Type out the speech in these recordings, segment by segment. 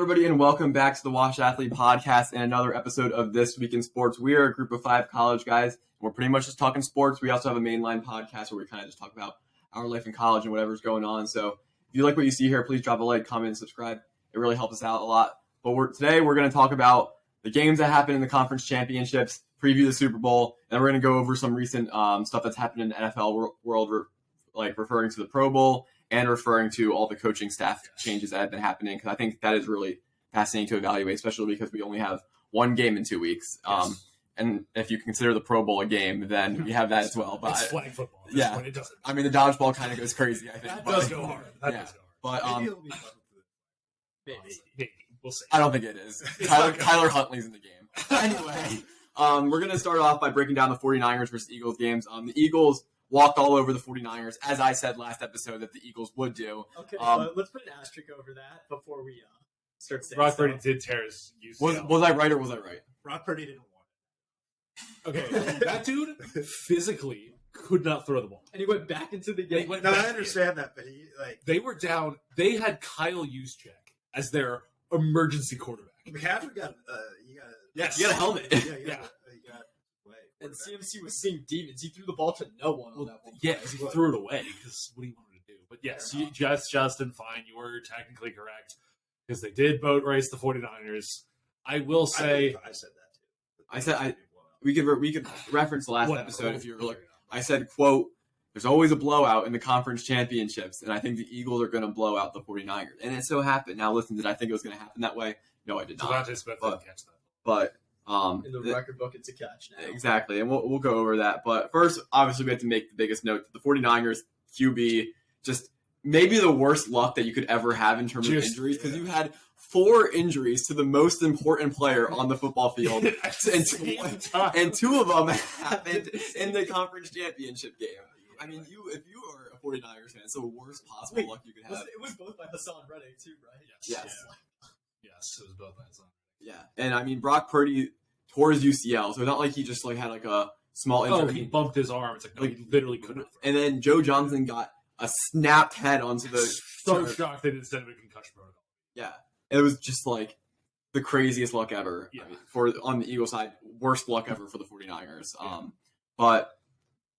everybody, and welcome back to the Washed Athlete Podcast and another episode of This Week in Sports. We are a group of 5 college guys. We're pretty much just talking sports. We also have a mainline podcast where we kind of just talk about our life in college and whatever's going on. So if you like what you see here, please drop a like, comment, and subscribe. It really helps us out a lot. But today we're going to talk about the games that happened in the conference championships, preview the Super Bowl, and we're going to go over some recent stuff that's happened in the NFL world, like referring to the Pro Bowl and referring to all the coaching staff changes that have been happening, because I think that is really fascinating to evaluate, especially because we only have one game in 2 weeks. Yes. And if you consider the Pro Bowl a game, then we have that as well. But it's flag football. At this yeah, point, it doesn't. I mean, the dodgeball kind of goes crazy, I think. That does go hard. That Yeah. does go hard. But Maybe it'll be fun. Maybe. We'll see. I don't think it is. Tyler Huntley's in the game. Anyway, we're going to start off by breaking down the 49ers versus Eagles games. The Eagles walked all over the 49ers, as I said last episode that the Eagles would do. Okay, but let's put an asterisk over that before we start saying Brock Purdy stuff. did tear his UCL. Was I right or was I right? Brock Purdy didn't want Okay, that dude physically could not throw the ball. it. And he went back into the game. went No, back I understand that, but he They were down. They had Kyle Juszczyk as their emergency quarterback. McCaffrey got Yes. You got a helmet. yeah, Yeah. he got away. And CMC was seeing demons. He threw the ball to no one on that one. Yeah, he threw it away because what do you want him to do? But yes, Justin, fine, you were technically correct because they did boat race the 49ers. I will say, I said that too. I said we could reference the last episode if you were like, I said, quote, there's always a blowout in the conference championships, and I think the Eagles are going to blow out the 49ers. And it so happened. Now, listen, did I think it was going to happen that way? No, I did not. Devontae Smith didn't catch that. But In the record book, it's a catch now. exactly, and we'll go over that. But first, obviously, we have to make the biggest note that the 49ers QB just maybe the worst luck that you could ever have in terms of injuries, because you had 4 injuries to the most important player on the football field, and 2 of them happened in the conference championship game. I mean, if you are a 49ers fan, it's the worst possible luck you could have. It was both by Hassan Reddick, too, right? Yes. Yes, it was both sides. Yeah, and I mean, Brock Purdy tore his UCL, so it's not like he just had a small injury. Oh, he bumped his arm. It's like, no, he literally couldn't. And then Joe Johnson got a snapped head onto the. So shocked they didn't send him a concussion protocol. Yeah, it was just the craziest luck ever. Yeah. I mean, on the Eagles side, worst luck ever for the 49ers. Yeah. But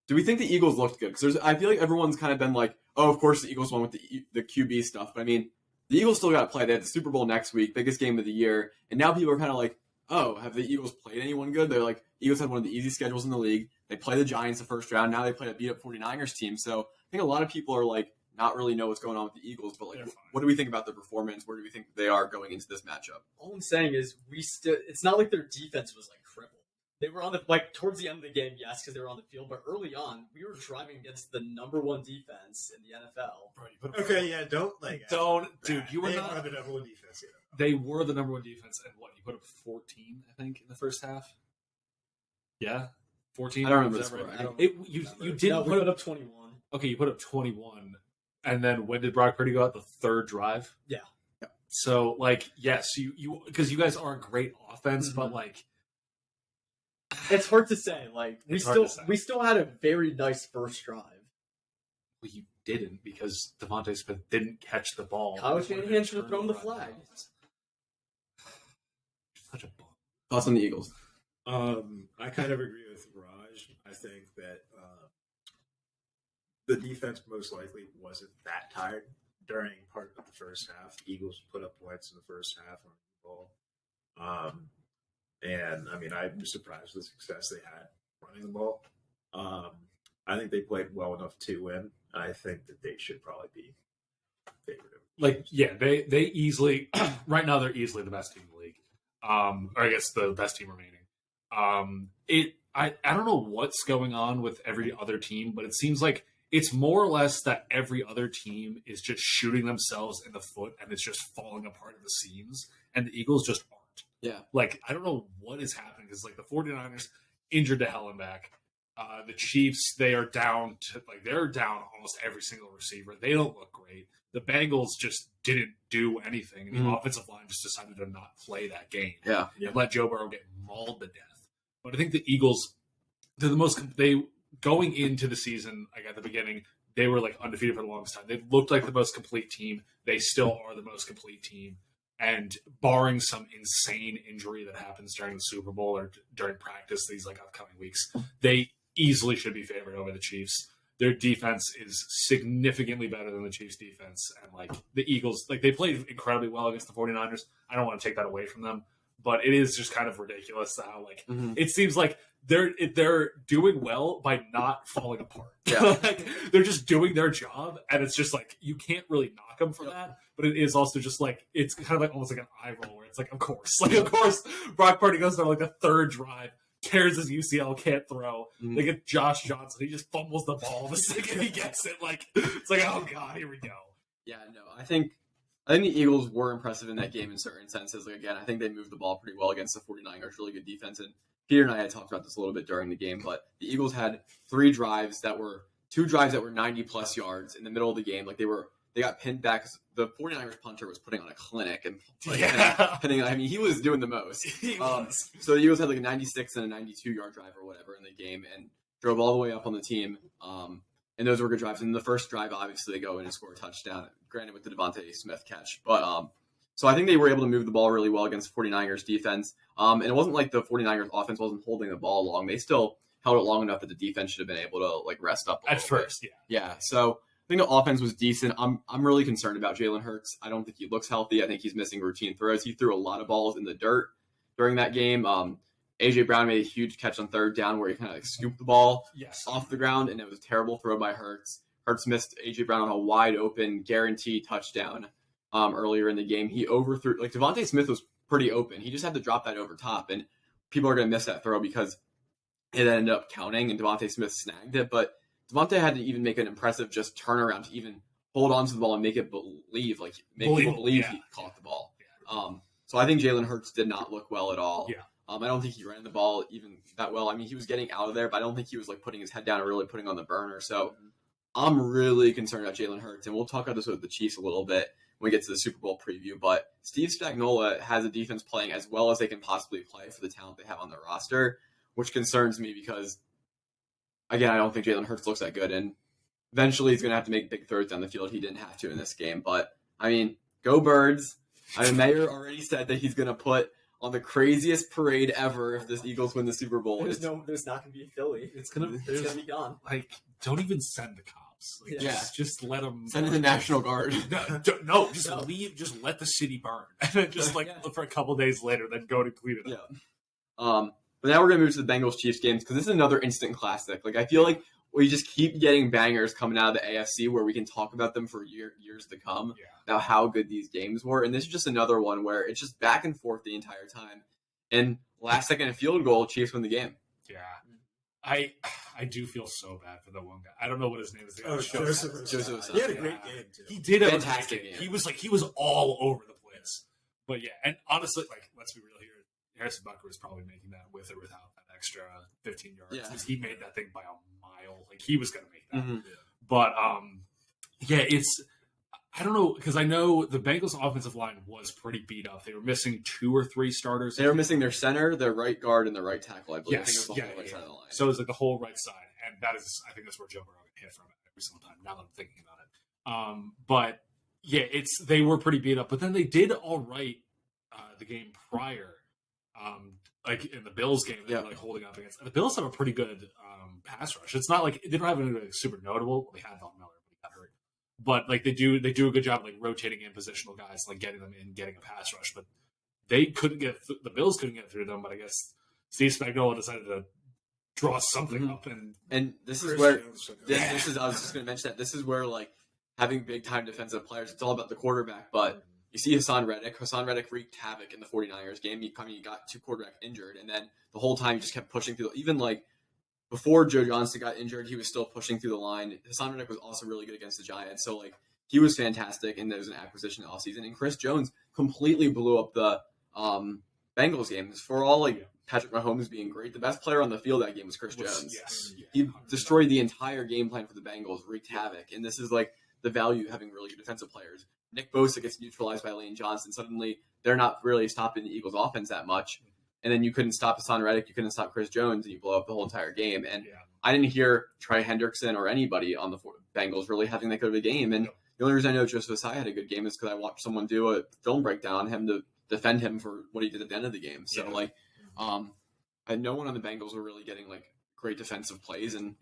do we think the Eagles looked good? Because I feel like everyone's kind of been like, oh, of course the Eagles won with the QB stuff. But I mean, the Eagles still got to play. They have the Super Bowl next week, biggest game of the year. And now people are kind of like, oh, have the Eagles played anyone good? They're like, Eagles had one of the easy schedules in the league. They play the Giants the first round. Now they play a beat-up 49ers team. So I think a lot of people are not really know what's going on with the Eagles. But what do we think about their performance? Where do we think they are going into this matchup? All I'm saying is it's not like their defense was crippled. They were on towards the end of the game, yes, because they were on the field. But early on, we were driving against the number 1 defense in the NFL. Bro, Okay, yeah, don't dude. You were not the number 1 defense. Yeah. They were the number 1 defense, and what you put up 14, I think, in the first half. Yeah, 14. I don't remember the score. You didn't put up 21. Okay, you put up 21, and then when did Brock Purdy go out? The 3rd drive. Yeah. So yes, you because you guys are a great offense, but it's hard to say. We still had a very nice first drive. Well, you didn't because Devontae Smith didn't catch the ball. Kyle Shanahan should have thrown the flag. Such a bum. Thoughts on the Eagles? I kind of agree with Raj. I think that the defense most likely wasn't that tired during part of the first half. The Eagles put up points in the first half on the ball. And I mean, I'm surprised with the success they had running the ball. I think they played well enough to win. I think that they should probably be favored. They easily right now they're easily the best team in the league. Or I guess the best team remaining. I don't know what's going on with every other team, but it seems like it's more or less that every other team is just shooting themselves in the foot and it's just falling apart at the seams, and the Eagles just aren't. Yeah. I don't know what is happening because the 49ers injured to hell and back. The Chiefs, they're down almost every single receiver. They don't look great. The Bengals just didn't do anything. And the offensive line just decided to not play that game. Yeah. And let Joe Burrow get mauled to death. But I think the Eagles, going into the season, at the beginning, they were undefeated for the longest time. They looked like the most complete team. They still are the most complete team. And barring some insane injury that happens during the Super Bowl or during practice these like upcoming weeks, they easily should be favored over the Chiefs. Their defense is significantly better than the Chiefs defense. And like the Eagles, like they played incredibly well against the 49ers. I don't want to take that away from them, but it is just kind of ridiculous how like it seems like they're doing well by not falling apart. Yeah. Like, they're just doing their job, and it's just like you can't really knock them for that. But it is also just like it's kind of like almost like an eye roll where it's like, of course, Brock Purdy goes on like the third drive, tears his UCL, can't throw. They get Josh Johnson, he just fumbles the ball the second he gets it. Like it's like, oh god, here we go. Yeah, no, I think the Eagles were impressive in that game in certain senses. Like again, I think they moved the ball pretty well against the 49ers, really good defense. And Peter and I had talked about this a little bit during the game, but the Eagles had two drives that were 90 plus yards in the middle of the game. Like they got pinned back. The 49ers punter was putting on a clinic and pinning. I mean, he was doing the most. So the Eagles had like a 96 and a 92 yard drive or whatever in the game and drove all the way up on the team. And those were good drives. And the first drive, obviously, they go in and score a touchdown, granted with the Devontae Smith catch. But so I think they were able to move the ball really well against the 49ers defense. And it wasn't like the 49ers offense wasn't holding the ball long. They still held it long enough that the defense should have been able to like rest up at first. Bit. Yeah. So I think the offense was decent. I'm really concerned about Jalen Hurts. I don't think he looks healthy. I think he's missing routine throws. He threw a lot of balls in the dirt during that game. AJ Brown made a huge catch on third down where he kind of like scooped the ball off the ground, and it was a terrible throw by Hurts. Hurts missed AJ Brown on a wide open guaranteed touchdown earlier in the game. He overthrew, like Devontae Smith was pretty open. He just had to drop that over top, and people are going to miss that throw because it ended up counting, and Devontae Smith snagged it. But Devontae had to even make an impressive just turnaround to even hold on to the ball and make it believe, like make people believe he caught the ball. So I think Jalen Hurts did not look well at all. Yeah. I don't think he ran the ball even that well. I mean, he was getting out of there, but I don't think he was like putting his head down and really putting on the burner. So I'm really concerned about Jalen Hurts, and we'll talk about this with the Chiefs a little bit when we get to the Super Bowl preview. But Steve Spagnuolo has a defense playing as well as they can possibly play for the talent they have on their roster, which concerns me because, again, I don't think Jalen Hurts looks that good, and eventually he's going to have to make big throws down the field. He didn't have to in this game, but I mean, go Birds. I mean, Mayer already said that he's going to put on the craziest parade ever if the Eagles win the Super Bowl. There's not going to be a Philly. It's gonna be gone. Like, don't even send the cops. Like, just let them send in the National Guard. No, just leave. Just let the city burn, and then just for a couple days later, then go to clean it up. But now we're gonna move to the Bengals Chiefs games because this is another instant classic. Like I feel like we just keep getting bangers coming out of the AFC where we can talk about them for years to come about how good these games were. And this is just another one where it's just back and forth the entire time. And last second field goal, Chiefs win the game. Yeah. I do feel so bad for the one guy. I don't know what his name is. Joseph. He had a great game too. He did have fantastic game. He was all over the place. But yeah, and honestly, like let's be real here. Harrison Butker was probably making that with or without that extra 15 yards because he made that thing by a mile. Like he was going to make that. Mm-hmm. But it's I don't know because I know the Bengals offensive line was pretty beat up. They were missing 2 or 3 starters. They were missing their center, their right guard, and their right tackle. I believe. Yes, I think it was the whole right side of the line. So it was like the whole right side, and that is I think that's where Joe Burrow hit from every single time. Now that I'm thinking about it, but yeah, they were pretty beat up. But then they did all right the game prior. Like in the Bills game, they were like holding up against. The Bills have a pretty good pass rush. It's not like they don't have anything like, super notable. Well, they had Von Miller, but he got hurt. But like they do a good job like rotating in positional guys, like getting them in, getting a pass rush. But they couldn't get the Bills couldn't get through them. But I guess Steve Spagnuolo decided to draw something up, and this is where this is. I was just going to mention that this is where like having big time defensive players. It's all about the quarterback, but. You see Hassan Reddick. Hassan Reddick wreaked havoc in the 49ers game. He got 2 quarterbacks injured, and then the whole time he just kept pushing through. Even like before Joe Johnson got injured, he was still pushing through the line. Hassan Reddick was also really good against the Giants, so like he was fantastic, and there was an acquisition all season. And Chris Jones completely blew up the Bengals games. For all like Patrick Mahomes being great, the best player on the field that game was Chris Jones. Yes, he destroyed the entire game plan for the Bengals, wreaked havoc, and this is like the value of having really good defensive players. Nick Bosa gets neutralized by Lane Johnson. Suddenly, they're not really stopping the Eagles' offense that much. And then you couldn't stop Hassan Reddick. You couldn't stop Chris Jones, and you blow up the whole entire game. And I didn't hear Trey Hendrickson or anybody on the Bengals really having that good of a game. And the only reason I know Joseph Asai had a good game is because I watched someone do a film breakdown on him to defend him for what he did at the end of the game. So and no one on the Bengals were really getting like great defensive plays, and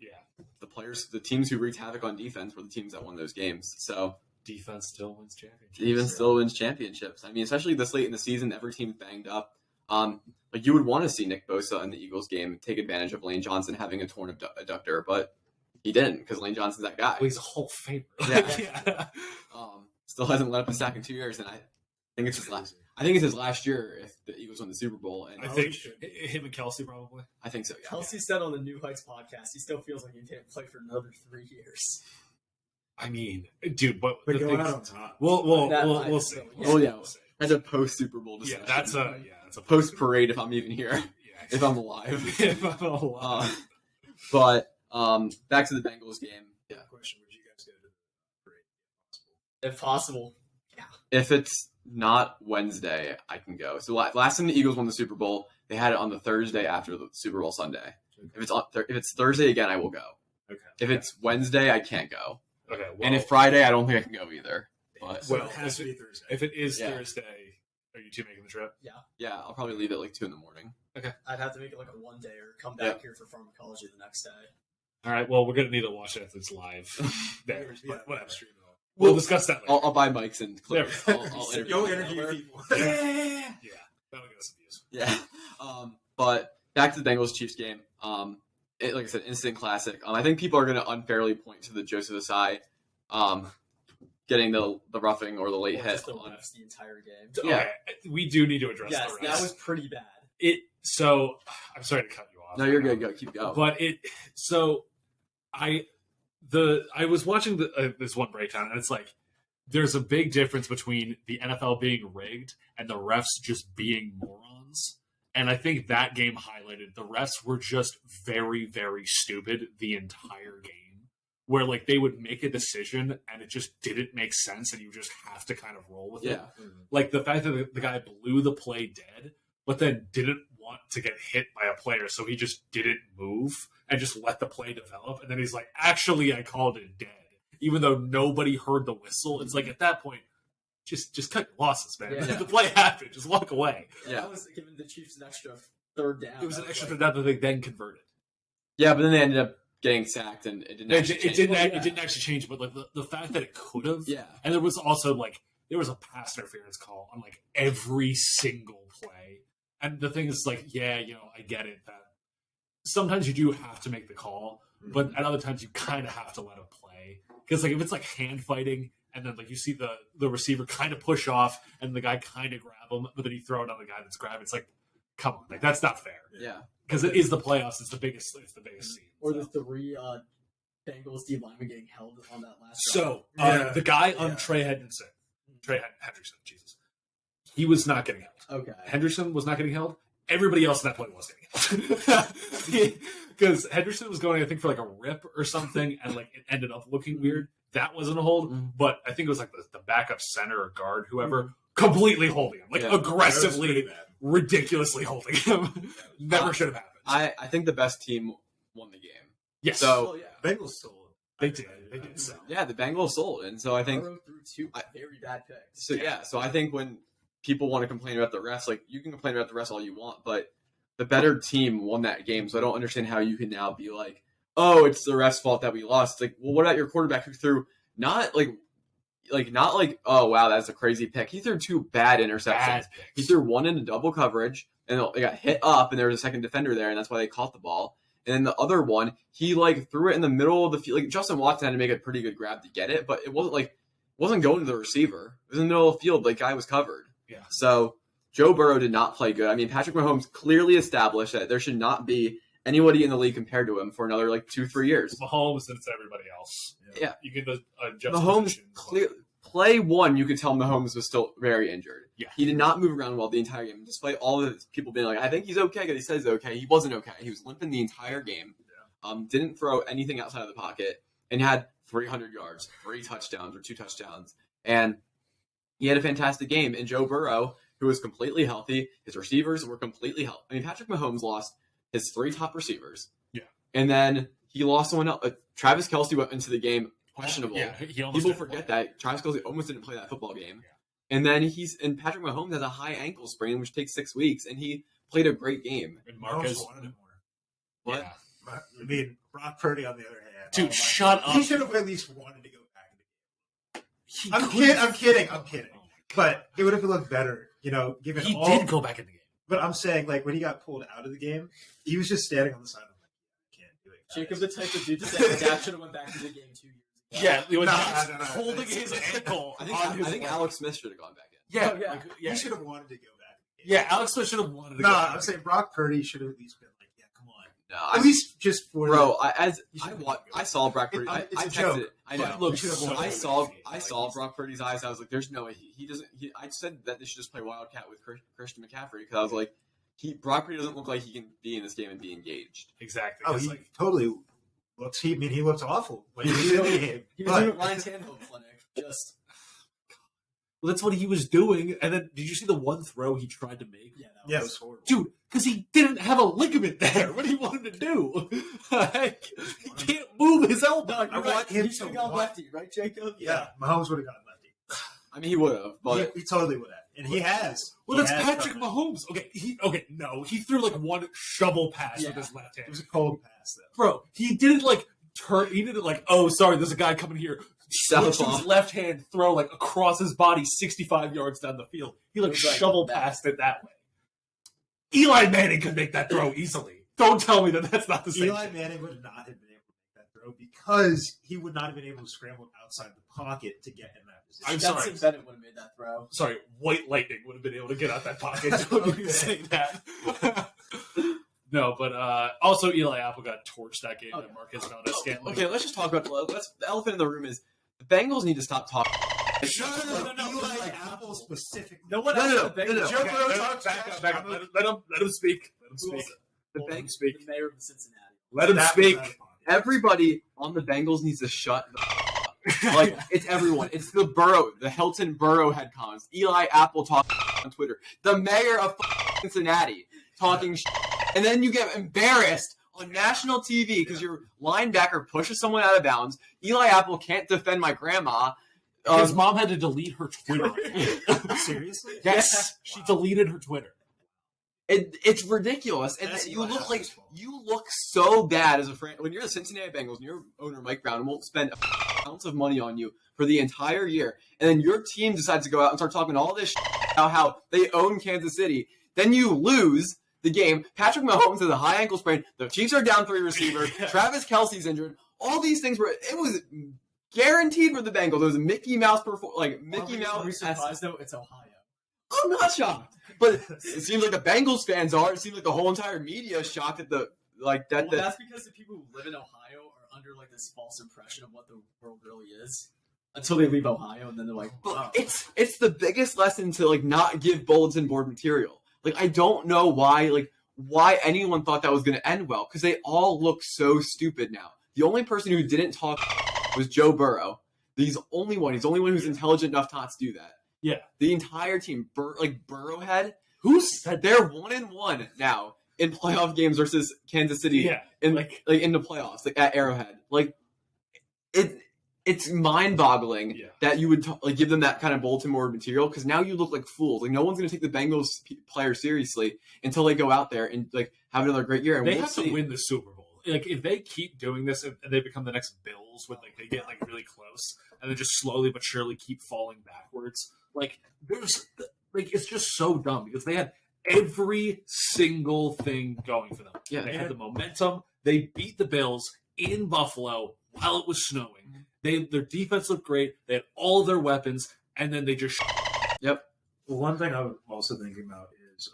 the teams who wreaked havoc on defense were the teams that won those games. So defense still wins championships. Even still wins championships. I mean, especially this late in the season, every team's banged up. Like you would want to see Nick Bosa in the Eagles game take advantage of Lane Johnson having a torn adductor, but he didn't because Lane Johnson's that guy. Well, he's a Hall of Famer. Yeah. Still hasn't let up a sack in 2 years, and I think it's his last. I think it's his last year if the Eagles win the Super Bowl. And I think him and Kelsey probably. I think so. Yeah. Kelsey said on the New Heights podcast he still feels like he can't play for another 3 years. I mean, dude, but They're the going thing out on is, top. we'll see. Oh yeah, that's a post Super Bowl discussion. That's a post parade if I'm even here, Yeah, if I'm alive. if I'm alive. But back to the Bengals game. Yeah. Question: would you guys go to the parade If possible. If it's not Wednesday, I can go. So last time the Eagles won the Super Bowl, they had it on the Thursday after the Super Bowl Sunday. Okay. If it's Thursday again, I will go. Okay. If it's Wednesday, I can't go. Okay, well, And if Friday, I don't think I can go either. But So Well, it has to be Thursday. if it is Yeah. Thursday, are you two making the trip? yeah, I'll probably leave at like 2 a.m. I'd have to make it like a one day or come back here for pharmacology the next day. All right. Well, we're gonna need to watch Athletes live. There, Yeah, but whatever. stream it all. We'll discuss that later. I'll buy mics and clips. There. I'll interview You'll people. interview people. Yeah, that'll get us some views. Yeah. But back to the Bengals Chiefs game. Like I said, instant classic. I think people are going to unfairly point to the Joseph Asai getting the roughing or the late Or hit. just the On, refs the entire game. Yeah. Okay, we do need to address Yes, the refs. that was pretty bad. So I'm sorry to cut you off. no, you're good. Go. Keep going. But I was watching this one breakdown, and it's like there's a big difference between the NFL being rigged and the refs just being morons. And I think that game highlighted the refs were just very, very stupid the entire game. Where like they would make a decision and it just didn't make sense, and you just have to kind of roll with it. Yeah. Like the fact that the guy blew the play dead, but then didn't want to get hit by a player, so he just didn't move and just let the play develop. And then he's like, actually, I called it dead. Even though nobody heard the whistle. It's like at that point, just cut your losses, man. Yeah. The play happened. Just walk away. Yeah. That was giving the Chiefs an extra third down. It was an That extra like- third down that they then converted. Yeah, but then they ended up getting sacked, and it didn't actually change. It didn't actually change, but like the fact that it could have. Yeah. And there was also like there was a pass interference call on like every single play. And the thing is like, yeah, I get it that sometimes you do have to make the call, but at other times you kind of have to let it play. Because like if it's like hand fighting and then like you see the receiver kind of push off and the guy kind of grab him, but then you throw it on the guy that's grabbing, it's like, come on, like that's not fair. Yeah. Because it is the playoffs. It's the biggest scene. Or the three Bengals D linemen getting held on that last So Yeah. the guy on Yeah. Trey Hendrickson, Jesus, he was not getting held. Okay. Henderson was not getting held. Everybody else in that play was getting held. Because Henderson was going, I think, for like a rip or something, and like it ended up looking weird. That wasn't a hold, but I think it was like the backup center or guard, whoever, completely holding him, like Yeah. That was aggressively, pretty bad. ridiculously holding him. Never should have happened. I think the best team won the game. Yes, So Well, yeah. Bengals sold. they did. They did. So. yeah, the Bengals sold, and so I think Burrow threw two very bad picks. So I think when people want to complain about the refs, like you can complain about the refs all you want, but the better team won that game. So I don't understand how you can now be like, oh, it's the refs' fault that we lost. It's like, well, what about your quarterback who threw not like oh wow, that's a crazy pick. He threw 2 bad interceptions. Bad He picks. threw one into double coverage, and they got hit up, and there was a second defender there, and that's why they caught the ball. And then the other one, he like threw it in the middle of the field. Like Justin Watson had to make a pretty good grab to get it, but it wasn't going to the receiver. It was in the middle of the field. Like guy was covered. Yeah. So Joe Burrow did not play good. I mean, Patrick Mahomes clearly established that there should not be anybody in the league compared to him for another like 2-3 years. Mahomes and it's everybody else. Yeah. You can adjust Mahomes positions. play one, you could tell Mahomes was still very injured. Yeah. He did not move around well the entire game, despite all of the people being like, I think he's okay, because he says he's okay. He wasn't okay. He was limping the entire game. Didn't throw anything outside of the pocket, and had 300 yards, 3 touchdowns or 2 touchdowns. And he had a fantastic game. And Joe Burrow, who was completely healthy, his receivers were completely healthy. I mean, Patrick Mahomes lost his 3 top receivers. Yeah. And then he lost someone else. Travis Kelce went into the game questionable. Yeah, he almost People didn't forget play. that Travis Kelce almost didn't play that football game. And then Patrick Mahomes has a high ankle sprain, which takes 6 weeks, and he played a great game. And Marcus Marquez, wanted it more. What? yeah. I mean, Brock Purdy, on the other hand, Dude, shut he up. should have at least wanted to go back in the He game. couldn't- I'm kidding. Oh my But it would have looked better, given He all. did go back in the game. But I'm saying, like, when he got pulled out of the game, he was just standing on the side. I'm like, I can't do it. guys. Jacob, the type of dude to say Dak should have went back to the game 2 years ago. Yeah, it was No, not no. holding his ankle. I on his think leg. Alex Smith should have gone back in. Yeah, Oh, yeah. like, yeah. He should have wanted to go back. Yeah, Alex Smith should have wanted to No, go. I'm saying Brock Purdy should have at least been like, yeah, come on. No, At least just for bro, He should've I saw Brock Purdy. I It's a texted joke, it. I know. but Look, he should have won I that saw game. I saw Brock Purdy's eyes. I was like, "There's no way he doesn't." I said that they should just play Wildcat with Christian McCaffrey because I was like, Brock Purdy doesn't look like he can be in this game and be engaged. Exactly. Oh, 'cause, he like, totally looks. He looked awful when he was in the game. He was But- doing it Ryan Tannehill clinic. Just well, that's what he was doing. And then, did you see the one throw he tried to make? yeah, yeah, it was horrible. Dude, because he didn't have a ligament there. What he wanted to do? Like, he can't move his elbow. No, you're I right. want him He should have to gone want- lefty, right, Jacob? Yeah, Mahomes would have gotten lefty. I mean, he would have, but He totally would have, and he has. Well, He that's has Patrick done that. Mahomes. No, he threw like one shovel pass Yeah. with his left It hand. was a cold pass, though. Bro, he didn't like turn. He didn't like. Oh, sorry, there's a guy coming here. Switch to Southpaw. his left hand, throw like across his body, 65 yards down the field. He like It was like shovel that. passed it that way. Eli Manning could make that throw easily. Don't tell me that that's not the same. Eli Manning would not have been able to make that throw because he would not have been able to scramble outside the pocket to get in that position. I'm Stetson sorry. Bennett would have made that throw. Sorry, White Lightning would have been able to get out that pocket. Don't you say that. No, but also Eli Apple got torched that game. Okay. And Marcus Valdez-Scantling. okay. Let's just talk about the elephant in the room is the Bengals need to stop talking. No, Eli Apple specifically. No one No, else no, in the no, no, Bengals. no. Joe Okay, Burrow let him- talks back trash. up, back up. Let him speak. Let him speak. The Let him Bengals. speak. The mayor of Cincinnati. Let him That was speak. out of pocket. Everybody on the Bengals needs to shut the like it's everyone. It's the Hilton Burrow head comments. Eli Apple talking on Twitter. The mayor of Cincinnati talking and then you get embarrassed on national TV because your linebacker pushes someone out of bounds. Eli Apple can't defend my grandma. His mom had to delete her Twitter. Seriously? Yes, she deleted her Twitter. It's ridiculous, and That's you Eli look like Apple's fault. you look so bad as a friend when you're the Cincinnati Bengals and your owner Mike Brown won't spend an ounce of money on you for the entire year, and then your team decides to go out and start talking all this about how they own Kansas City. Then you lose the game. Patrick Mahomes has a high ankle sprain. The Chiefs are down 3 receivers. Travis Kelce's injured. All these things it was guaranteed for the Bengals. It was a Mickey Mouse Mickey Are we Mouse. surprised though? It's Ohio. I'm not shocked, but it seems like the Bengals fans are. It seems like the whole entire media is shocked at the like that. Well, that's because the people who live in Ohio are under like this false impression of what the world really is until they leave Ohio, and then they're like, "Wow." It's the biggest lesson to like not give bulletin board material. Like I don't know why anyone thought that was going to end well because they all look so stupid now. The only person who didn't talk was Joe Burrow. He's the only one. He's the only one who's intelligent enough not to do that. Yeah. The entire team, Burrowhead, Who said they're 1-1 now in playoff games versus Kansas City. Yeah, in like- in the playoffs, like at Arrowhead. Like it's mind-boggling Yeah. that you would give them that kind of bulletin board material because now you look like fools. Like no one's going to take the Bengals players seriously until they go out there and like have another great year. And They we'll have see. to win the Super Bowl. Like if they keep doing this and they become the next Bills, with like they get like really close and then just slowly but surely keep falling backwards. Like it's just so dumb because they had every single thing going for them. Yeah. They had the momentum. They beat the Bills in Buffalo while it was snowing. Their defense looked great. They had all their weapons, and then they just. Yep. Well, one thing I was also thinking about is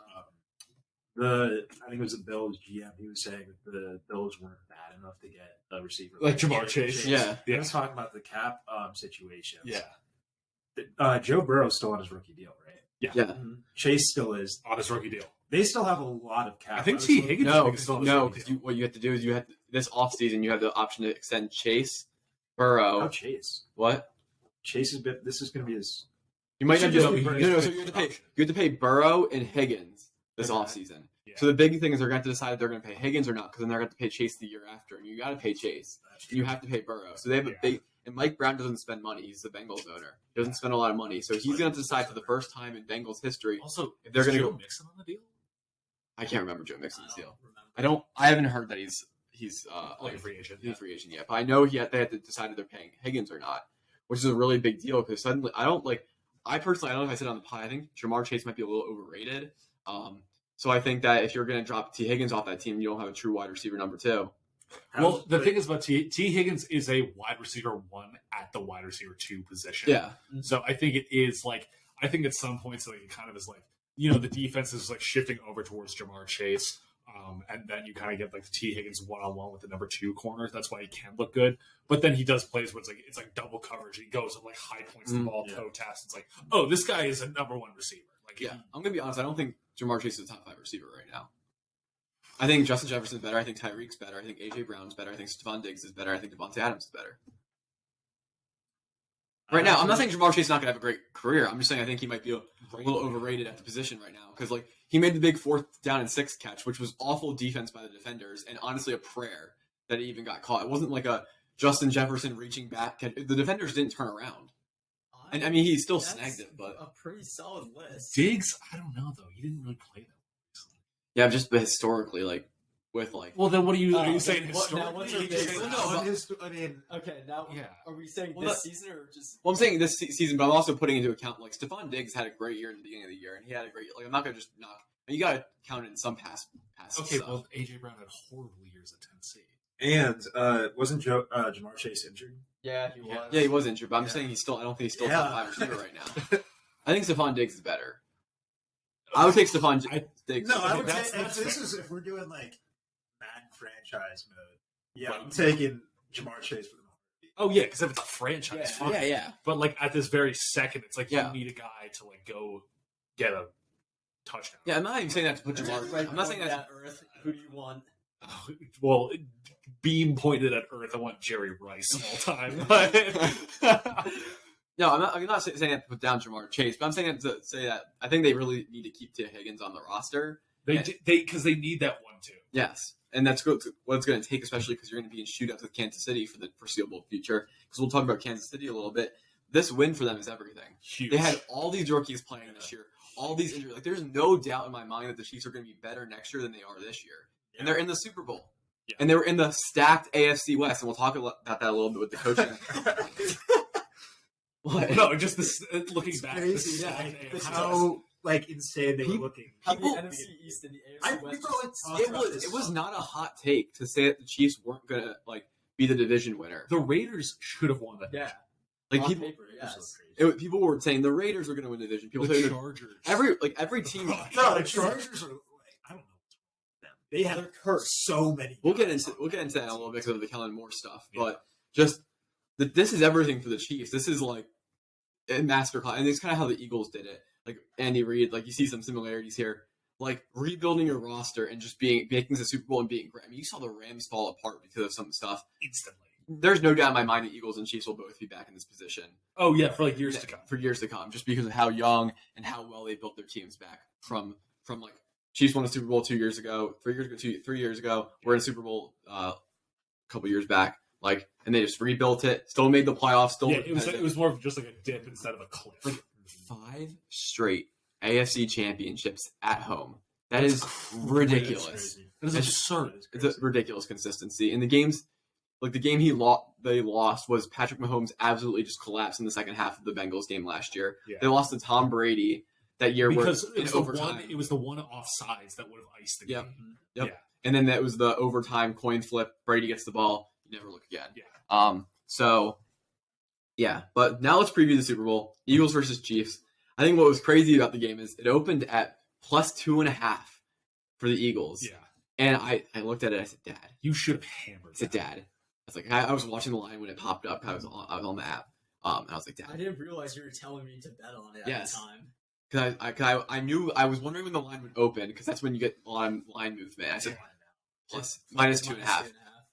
I think it was the Bills GM. He was saying that the Bills weren't bad enough to get a receiver Like Jamar Chase. Yeah. He was talking about the cap situation. Yeah. Joe Burrow's still on his rookie deal, right? Yeah. Chase still is. On his rookie deal. They still have a lot of cap. I think was T. looking- Higgins. No, is still on his no, rookie because deal. what you have to do is this offseason you have the option to extend Chase, Oh, Burrow. Chase. What? Chase has been. This is going to be his. You might Should have just to be no, Burrow's so you have to pay Burrow and Higgins this Okay. offseason. Yeah. So the big thing is they're going to have to decide if they're going to pay Higgins or not because then they're going to have to pay Chase the year after, and you got to pay Chase. And you have to pay Burrow. So they have Yeah. And Mike Brown doesn't spend money. He's the Bengals owner. He doesn't spend a lot of money. So he's going to decide for the first time in Bengals history Also, if they're going to Joe go. Mixon on the deal? I can't remember Joe Mixon's deal. Remember. I haven't heard that he's Like a free agent. he's a free agent yet. But I know they had to decide if they're paying Higgins or not, which is a really big deal because suddenly I don't know if I said on the pod, I think Jamar Chase might be a little overrated. So I think that if you're going to drop T. Higgins off that team, you don't have a true wide receiver number 2. Well, the thing is about T. Higgins is a wide receiver 1 at the wide receiver 2 position. Yeah. So I think it is I think at some points it kind of is the defense is shifting over towards Jamar Chase. And then you kind of get the T. Higgins one-on-one with the number 2 corner. That's why he can look good. But then he does plays where it's double coverage. He goes at high points of the ball, toe taps. It's oh, this guy is a number 1 receiver. I'm going to be honest. I don't think Jamar Chase is a top 5 receiver right now. I think Justin Jefferson's better. I think Tyreek's better. I think A.J. Brown's better. I think Stephon Diggs is better. I think Devontae Adams is better. Right now, I'm not saying Jamar Chase is not going to have a great career. I'm just saying I think he might be a little overrated at the position right now because he made the big 4th down and 6 catch, which was awful defense by the defenders and honestly a prayer that he even got caught. It wasn't like a Justin Jefferson reaching back. The defenders didn't turn around. And I mean, he still snagged it, but a pretty solid list. Diggs, I don't know though. He didn't really play that. Yeah, just historically, with Well, then what are you Now saying? Historically? what's our You're big saying- I mean, Okay, now Yeah. are we saying Well, this season or just? I'm saying this season, but I'm also putting into account Stephon Diggs had a great year in the beginning of the year, and he had a great. I'm not gonna just knock. You gotta count it in some passes. Okay, stuff. well, A.J. Brown had horrible years at Tennessee. and wasn't Jamar Chase injured? Yeah, he was. Yeah, he was injured, but I'm Yeah. saying I don't think he's still Yeah. a top 5 receiver right now. I think Stephon Diggs is better. I would take Stephon Diggs. No, I would that's- say that's if we're doing Madden franchise mode. Yeah, Right. I'm taking Jamar Chase for the moment. Oh yeah, because if it's a franchise, Yeah. fine. Yeah. But at this very second, it's Yeah. you need a guy to go get a touchdown. Yeah, I'm not even saying that to put Jamar. I'm not saying that. Earth. Who do you want? Oh, well, beam pointed at Earth. I want Jerry Rice all time. But No, I'm not saying that to put down Jamar Chase, but I'm saying that to say that I think they really need to keep T. Higgins on the roster. because they need that one too. Yes, and that's what it's going to take, especially because you're going to be in shootouts with Kansas City for the foreseeable future. Because we'll talk about Kansas City a little bit. This win for them is everything. Huge. They had all these rookies playing this year, all these injuries. There's no doubt in my mind that the Chiefs are going to be better next year than they are this year. And they're in the Super Bowl. Yeah. And they were in the stacked AFC West. And we'll talk about that a little bit with the coaching. What? No, just this looking back. Crazy, This yeah. is How insane they were looking. How the People- NFC East and the AFC West. It was not a hot take to say that the Chiefs weren't going to be the division winner. the Raiders should have won that. Yeah. Like On people, paper, yes. people were saying the Raiders were going to win the division. People The saying Chargers. every team. No, the Chargers are I don't know. They have They're cursed. so many. We'll get guys into on that in a defense. little bit because of the Kellen Moore stuff, Yeah. but just this is everything for the Chiefs. This is a masterclass, and it's kind of how the Eagles did it. Andy Reid, you see some similarities here, rebuilding your roster and just making the Super Bowl and being great. I mean, you saw the Rams fall apart because of some stuff. instantly. There's no doubt in my mind that Eagles and Chiefs will both be back in this position Oh yeah, for years to come. for years to come, just because of how young and how well they built their teams back from Chiefs won a Super Bowl 3 years ago. We're in a Super Bowl a couple years back, and they just rebuilt it. Still made the playoffs. Still Yeah, it was more of just a dip instead of a cliff. 5 straight AFC championships at home. That is ridiculous. That is It's- absurd. It's a ridiculous consistency. And the games, the game they lost was Patrick Mahomes absolutely just collapsed in the second half of the Bengals game last year. Yeah. They lost to Tom Brady that year Because where it was, in overtime. it was the one offsides that would have iced the Yep. game. Yep. Yeah. And then that was the overtime coin flip. Brady gets the ball. You never look again. Yeah. So, yeah. But now let's preview the Super Bowl. Eagles versus Chiefs. I think what was crazy about the game is it opened at +2.5 for the Eagles. Yeah. And I looked at it. I said, Dad. You should have hammered I said, that. Dad. I was I was watching the line when it popped up. I was on the app. And I was like, I Dad. didn't realize you were telling me to bet on it Yes. at the time. Because I knew, I was wondering when the line would open, because that's when you get a lot of line movement. I said, -2.5.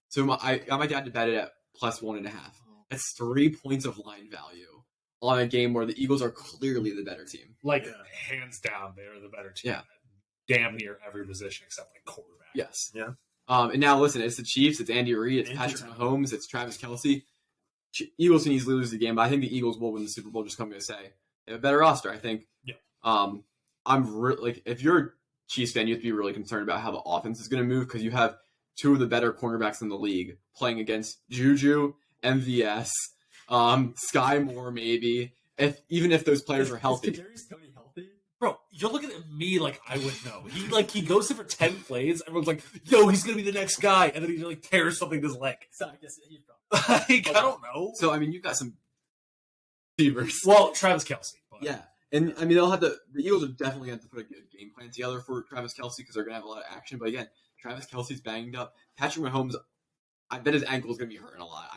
So I got my dad to bet it at +1.5. Oh. That's 3 points of line value on a game where the Eagles are clearly the better team. Hands down, they're the better team. Yeah. At damn near every position except quarterback. Yes. Yeah. And now listen, it's the Chiefs, it's Andy Reid, it's Andy Patrick Reid. Mahomes, it's Travis Kelce. Eagles can easily lose the game, but I think the Eagles will win the Super Bowl. Just coming to say they have a better roster. I think. Yeah. I'm like, if you're a Chiefs fan, you have to be really concerned about how the offense is going to move because you have two of the better cornerbacks in the league playing against Juju, MVS, Sky Moore, maybe. Even if those players are healthy. Is Kadarius Toney healthy? Bro, you're looking at me like I would know. He goes there for 10 plays. Everyone's like, yo, he's gonna be the next guy, and then he like tears something to his leg. So I guess he's probably. I don't know. So I mean, you've got some receivers. Well, Travis Kelce. But. Yeah. And I mean, the Eagles are definitely going to have to put a good game plan together for Travis Kelce because they're going to have a lot of action. But again, Travis Kelce's banged up. Patrick Mahomes, I bet his ankle is going to be hurting a lot.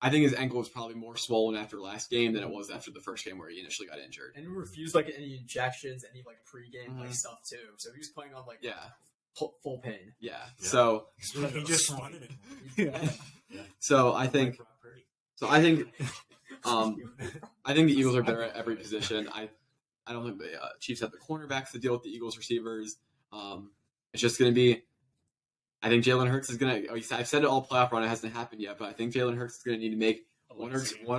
I think his ankle was probably more swollen after last game than it was after the first game where he initially got injured. And he refused like any injections, any like pregame like stuff too. So he was playing on like full pain. Yeah. So he just wanted it. Yeah. So I think the Eagles are better at every position. I don't think the Chiefs have the cornerbacks to deal with the Eagles receivers. It's just going to be. I think Jalen Hurts is going to. I've said it all playoff run. It hasn't happened yet, but I think Jalen Hurts is going to need to make one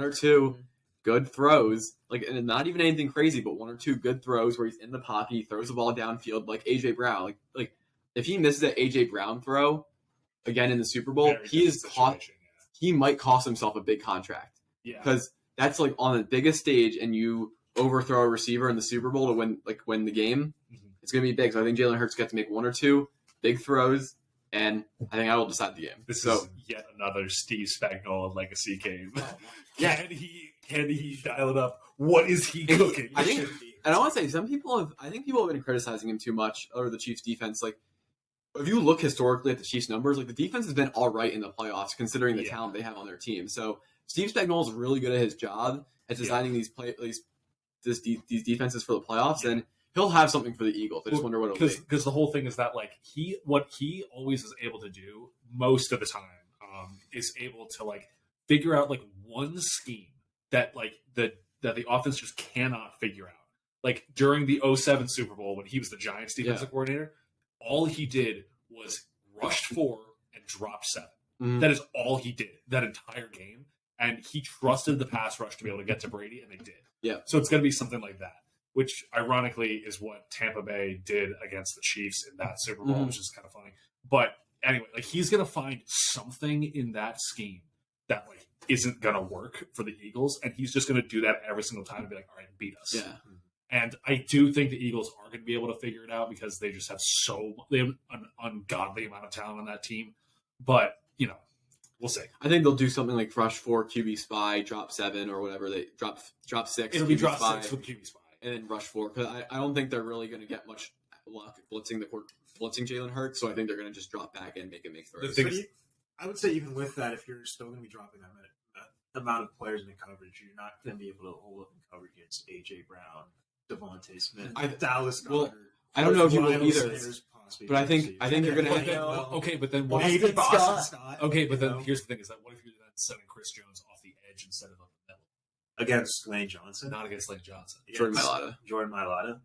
or two good throws. And not even anything crazy, but one or two good throws where he's in the pocket, he throws the ball downfield like AJ Brown. Like if he misses that AJ Brown throw again in the Super Bowl, he might cost himself a big contract. Yeah, because that's like on the biggest stage, and you overthrow a receiver in the Super Bowl to win the game. Mm-hmm. It's going to be big. So I think Jalen Hurts gets to make one or two big throws. And I think I will decide the game. This is yet another Steve Spagnuolo legacy game. Can he dial it up? What is he cooking? I think, and I want to say, people have been criticizing him too much over the Chiefs' defense. Like, if you look historically at the Chiefs' numbers, like the defense has been all right in the playoffs considering the talent they have on their team. So Steve Spagnuolo is really good at his job at designing these defenses for the playoffs, and he'll have something for the Eagles. I just wonder what it'll be. Because the whole thing is that what he always is able to do most of the time is able to figure out one scheme that the offense just cannot figure out. Like during the 2007 Super Bowl when he was the Giants defensive coordinator, all he did was rushed 4 and dropped 7. Mm-hmm. That is all he did that entire game, and he trusted the pass rush to be able to get to Brady, and they did. Yeah. So it's going to be something like that, which ironically is what Tampa Bay did against the Chiefs in that Super Bowl, which is kind of funny. But anyway, he's going to find something in that scheme that isn't going to work for the Eagles, and he's just going to do that every single time and be like, all right, beat us. Yeah. And I do think the Eagles are going to be able to figure it out because they just have they have an ungodly amount of talent on that team. But, we'll see. I think they'll do something like rush 4, QB spy, drop 7 or whatever. They drop 6. It'll be drop 6 with QB spy. And then rush 4. Because I don't think they're really going to get much luck blitzing Jalen Hurts. So I think they're going to just drop back and make throws. I would say even with that, if you're still going to be dropping that amount of players in coverage, you're not going to be able to hold up in coverage against A.J. Brown, Devontae Smith, Dallas Goedert. Well, I don't know if you will either. But I think you're going to have okay, but then what Boston Scott. Okay, but then here's the thing: is that what if you're then setting Chris Jones off the edge instead of up the middle against Lane Johnson? Not against Lane Johnson. Jordan Mailata.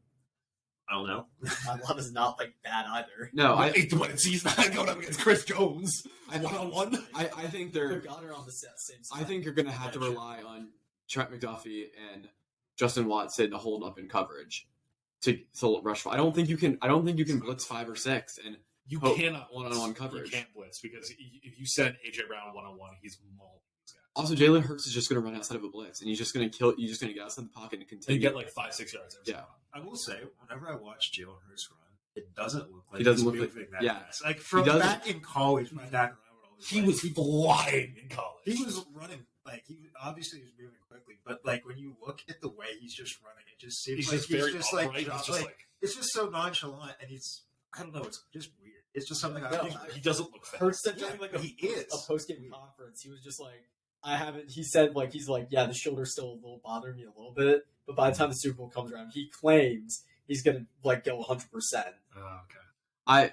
I don't know. Mailata's not bad either. No, he's not going up against Chris Jones one-on-one. I think they're. Got her on the same side. I think you're going to have to rely on Trent McDuffie and Justin Watson to hold up in coverage to rush. I don't think you can blitz 5 or 6 and you cannot one-on-one coverage. You can't blitz because if you send AJ Brown one-on-one, he's mauling these guys. Also, Jalen Hurts is just going to run outside of a blitz, and he's just going to kill. You're just going to get outside the pocket and continue. And get 5-6 yards. I will say, whenever I watch Jalen Hurts run, it doesn't look like he doesn't look moving like that fast. Like from back in college, my dad and I were always he was flying in college. He was running he obviously was moving quickly, but when you look at the way he's just running, it just seems he's just very it's just so nonchalant, and I don't know, it's just weird. It's just something he doesn't look fast. Hurts said during he is a post-game conference. He was just I haven't. He said he's the shoulder's still a little bothering me a little bit, but by the time the Super Bowl comes around, he claims he's gonna go 100%. Oh, okay.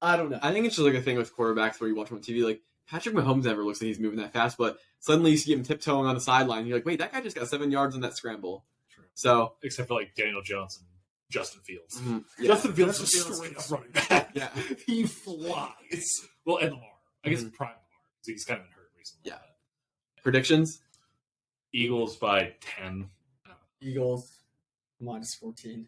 I don't know. I think it's just a thing with quarterbacks where you watch them on TV. Patrick Mahomes never looks like he's moving that fast, but suddenly you see him tiptoeing on the sideline. You're like, wait, that guy just got 7 yards on that scramble. True. So except for Daniel Jones and Justin Fields. Mm-hmm. Yeah. Justin Fields is straight up running back. Yeah, he flies. Well, and Lamar. I guess prime Lamar. He's kind of been hurt recently. Yeah. Predictions? Eagles by 10. Eagles -14.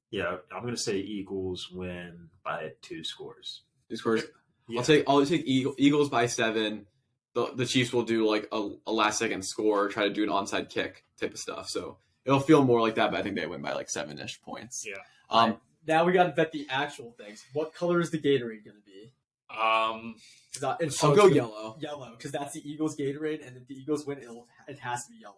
Yeah, I'm going to say Eagles win by 2 scores. 2 scores. Yeah. I'll take Eagles by 7. The Chiefs will do like a last second score, try to do an onside kick type of stuff. So it'll feel more like that, but I think they win by like 7-ish points. Yeah. Now we got to vet the actual things. What color is the Gatorade going to be? I'll go yellow. Yellow, because that's the Eagles Gatorade, and if the Eagles win, it has to be yellow.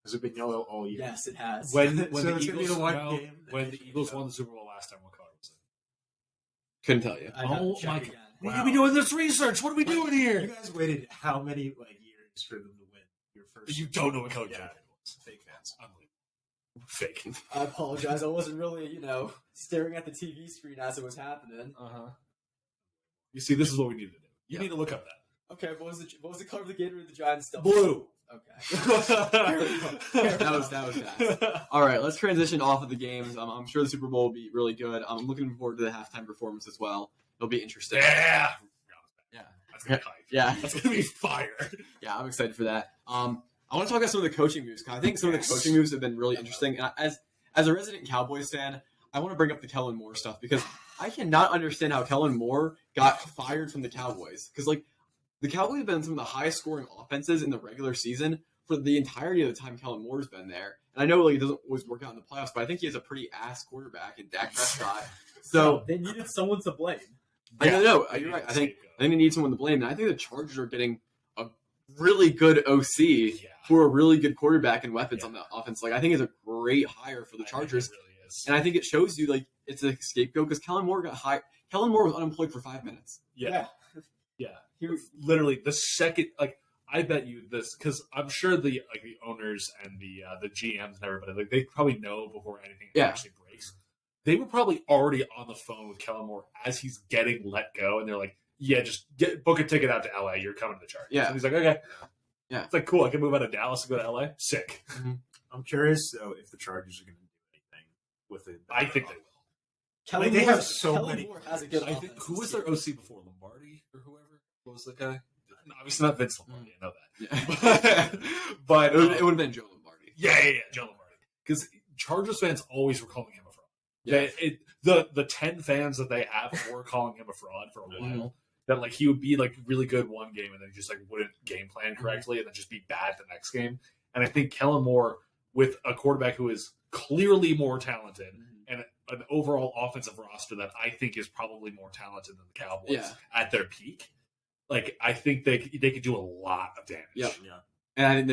Has it been yellow all year? Yes, it has. When So the it's gonna be Eagles the one well, game that when they the should Eagles go. won the Super Bowl last time, what color was it? Couldn't tell you. I'd have to Oh check my again. We Wow. could be doing this research. What are we doing You here? guys waited how many years for them to win your first? You don't know what color Yeah, Gatorade was. Fake fans. Unbelievable. Fake. I apologize. I wasn't really, staring at the TV screen as it was happening. You see, this is what we need to do. You need to look up that. Okay, what was the color of the Gatorade the Giants stuff? Blue. Okay. That was fast. All right, let's transition off of the games. I'm sure the Super Bowl will be really good. I'm looking forward to the halftime performance as well. It'll be interesting. Yeah. Yeah. That's gonna be hype. Yeah. That's gonna be fire. Yeah, I'm excited for that. I want to talk about some of the coaching moves. 'Cause I think some of the coaching moves have been really interesting. And as a resident Cowboys fan, I want to bring up the Kellen Moore stuff because I cannot understand how Kellen Moore got fired from the Cowboys. Because the Cowboys have been some of the highest scoring offenses in the regular season for the entirety of the time Kellen Moore's been there. And I know it doesn't always work out in the playoffs, but I think he has a pretty ass quarterback in Dak Prescott. So they needed someone to blame. I don't know. You're right. I think they need someone to blame. And I think the Chargers are getting a really good OC for a really good quarterback and weapons on the offense. I think it's a great hire for the Chargers. It really is. And I think it shows you it's a scapegoat because Kellen Moore got hired. Kellen Moore was unemployed for 5 minutes. Yeah. He was literally the second. I bet you this because I'm sure the owners and the GMs and everybody they probably know before anything actually breaks. They were probably already on the phone with Kellen Moore as he's getting let go, and they're like, "Yeah, just book a ticket out to LA. You're coming to the Chargers." Yeah. And he's like, "Okay." Yeah. It's cool. I can move out of Dallas and go to LA. Sick. Mm-hmm. I'm curious though if the Chargers are going to do anything with it. I think they will. Kellen They Moore- have so Kellen many. Moore has a good I think offense. who was their OC before Lombardi or whoever? What was the guy? No, obviously not Vince Lombardi. I know that. Yeah. But It would have been Joe Lombardi. Yeah, Joe Lombardi. Because Chargers fans always were calling him a fraud. Yeah. The 10 fans that they have were calling him a fraud for a while. Mm-hmm. That he would be really good one game and then just wouldn't game plan correctly and then just be bad the next game. And I think Kellen Moore with a quarterback who is clearly more talented and an overall offensive roster that I think is probably more talented than the Cowboys at their peak. I think they could do a lot of damage. Yep. Yeah. And I think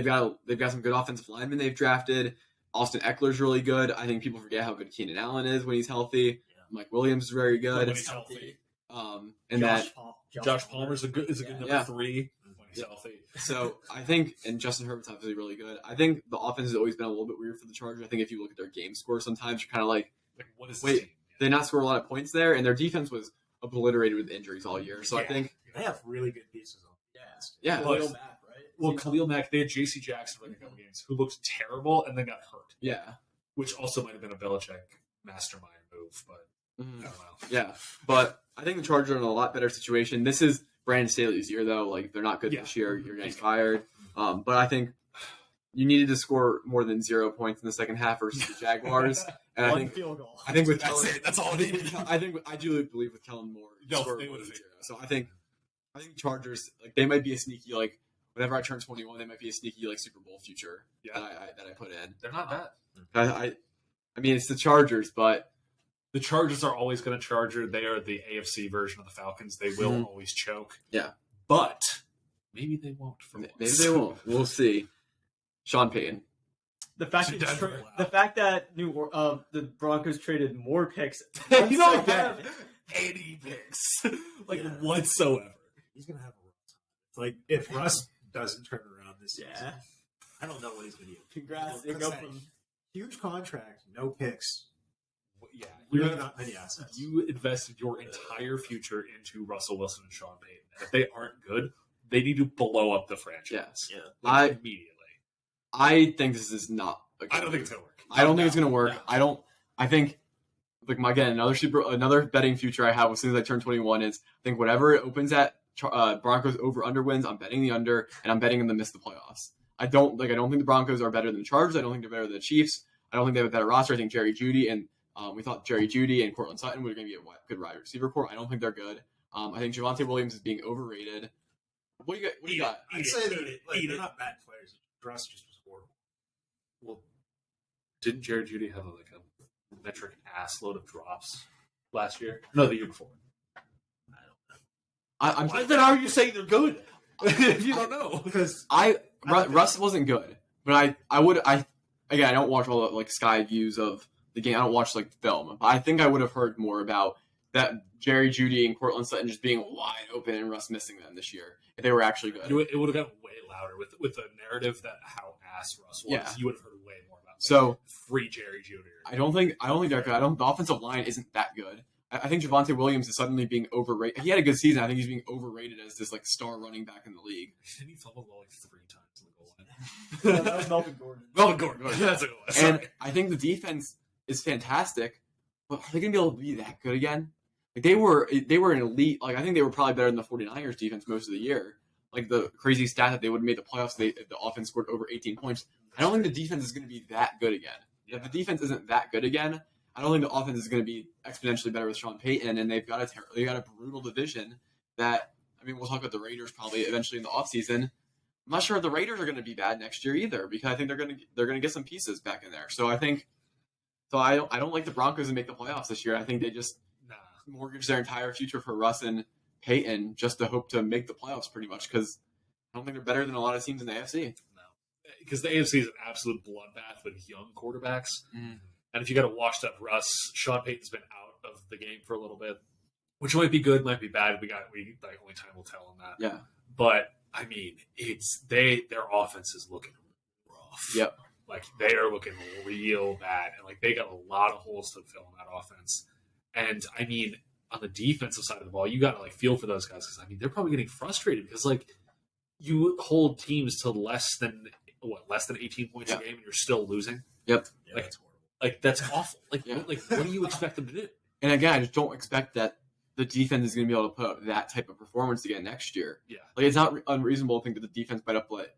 they've got some good offensive linemen they've drafted. Austin Eckler's really good. I think people forget how good Keenan Allen is when he's healthy. Yeah. Mike Williams is very good. When he's healthy. And Josh Palmer's a good number 3 when he's healthy. So I think, and Justin Herbert's obviously really good. I think the offense has always been a little bit weird for the Chargers. I think if you look at their game score, sometimes you're kind of what is wait, they not score a lot of points there, and their defense was obliterated with injuries all year. So I think they have really good pieces on. Yeah. Khalil Mack, right? Well, Khalil Mack, they had J.C. Jackson for a couple games, who looked terrible and then got hurt. Yeah. Which also might have been a Belichick mastermind move, but I don't know. Yeah. But I think the Chargers are in a lot better situation. This is Brandon Staley's year, though. They're not good this year. You're getting fired. But I think you needed to score more than 0 points in the second half versus the Jaguars. And I think field goal. I think with That's Kellen, it. That's all I needed. I do believe with Kellen Moore, They would have. So I think Chargers they might be a sneaky whenever I turn 21, they might be a sneaky Super Bowl future that I put in. They're not bad. I mean, it's the Chargers, but the Chargers are always going to Charger. They are the AFC version of the Falcons. They will always choke. Yeah, but maybe they won't. Maybe they won't. We'll see. Sean Payton. The fact that the Broncos traded more picks. You don't have any picks whatsoever. He's gonna have a rough time. If Russ doesn't turn around this season, I don't know what he's gonna do. Congrats! Huge contract, no picks. Yeah, really not many assets. You invested your entire future into Russell Wilson and Sean Payton. And if they aren't good, they need to blow up the franchise. Yeah, immediately. I think this is not. I don't think it's gonna work. I don't think it's gonna work. No. I think again another betting future I have as soon as I turn 21 is I think whatever it opens at Broncos over/under wins. I'm betting the under, and I'm betting them to miss the playoffs. I don't think the Broncos are better than the Chargers. I don't think they're better than the Chiefs. I don't think they have a better roster. I think Jerry Jeudy and we thought Jerry Jeudy and Cortland Sutton were going to be a good wide receiver core. I don't think they're good. I think Javonte Williams is being overrated. What do you got? I'd say they're not bad players. Russ just was horrible. Well, didn't Jerry Jeudy have like a metric ass load of drops last year? No, the year before. I'm Then how are you saying they're good? If you don't know, Because Russ wasn't good, but I don't watch all the like sky views of the game. I don't watch like film, but I think I would have heard more about that Jerry Jeudy and Cortland Sutton just being wide open and Russ missing them this year if they were actually good. it would have gotten way louder with the narrative that how ass Russ was. Yeah. You would have heard way more about. So free Jerry Jeudy. I don't think they're good. The offensive line isn't that good. I think Javonte Williams is suddenly being overrated. He had a good season. I think he's being overrated as this like star running back in the league. Didn't he fumble the ball like 3 times in the goal line? That was Melvin Gordon. Melvin Gordon. That's a good one. Sorry. And I think the defense is fantastic, but are they going to be able to be that good again? Like they were an elite. Like I think they were probably better than the 49ers defense most of the year. Like the crazy stat that they would have made the playoffs, if the offense scored over 18 points. I don't think the defense is going to be that good again. If the defense isn't that good again, I don't think the offense is going to be exponentially better with Sean Payton, and they've got a brutal division that, I mean, we'll talk about the Raiders probably eventually in the offseason. I'm not sure if the Raiders are going to be bad next year either, because I think they're going to get some pieces back in there. So I don't like the Broncos to make the playoffs this year. I think they just mortgage their entire future for Russ and Payton just to hope to make the playoffs pretty much, because I don't think they're better than a lot of teams in the AFC. No, because the AFC is an absolute bloodbath with young quarterbacks. And if you got to watch that Russ, Sean Payton's been out of the game for a little bit, which might be good, might be bad. Only time will tell on that. Yeah. But I mean, their offense is looking rough. Yep. Like they are looking real bad, and like they got a lot of holes to fill in that offense. And I mean, on the defensive side of the ball, you got to like feel for those guys, because I mean they're probably getting frustrated because like you hold teams to less than 18 points a game, and you're still losing. Yep. Yeah, Like, that's horrible. Like that's awful. Like, Yeah. What do you expect them to do? And again, I just don't expect that the defense is going to be able to put up that type of performance again next year. Yeah, Like it's not unreasonable to think that the defense might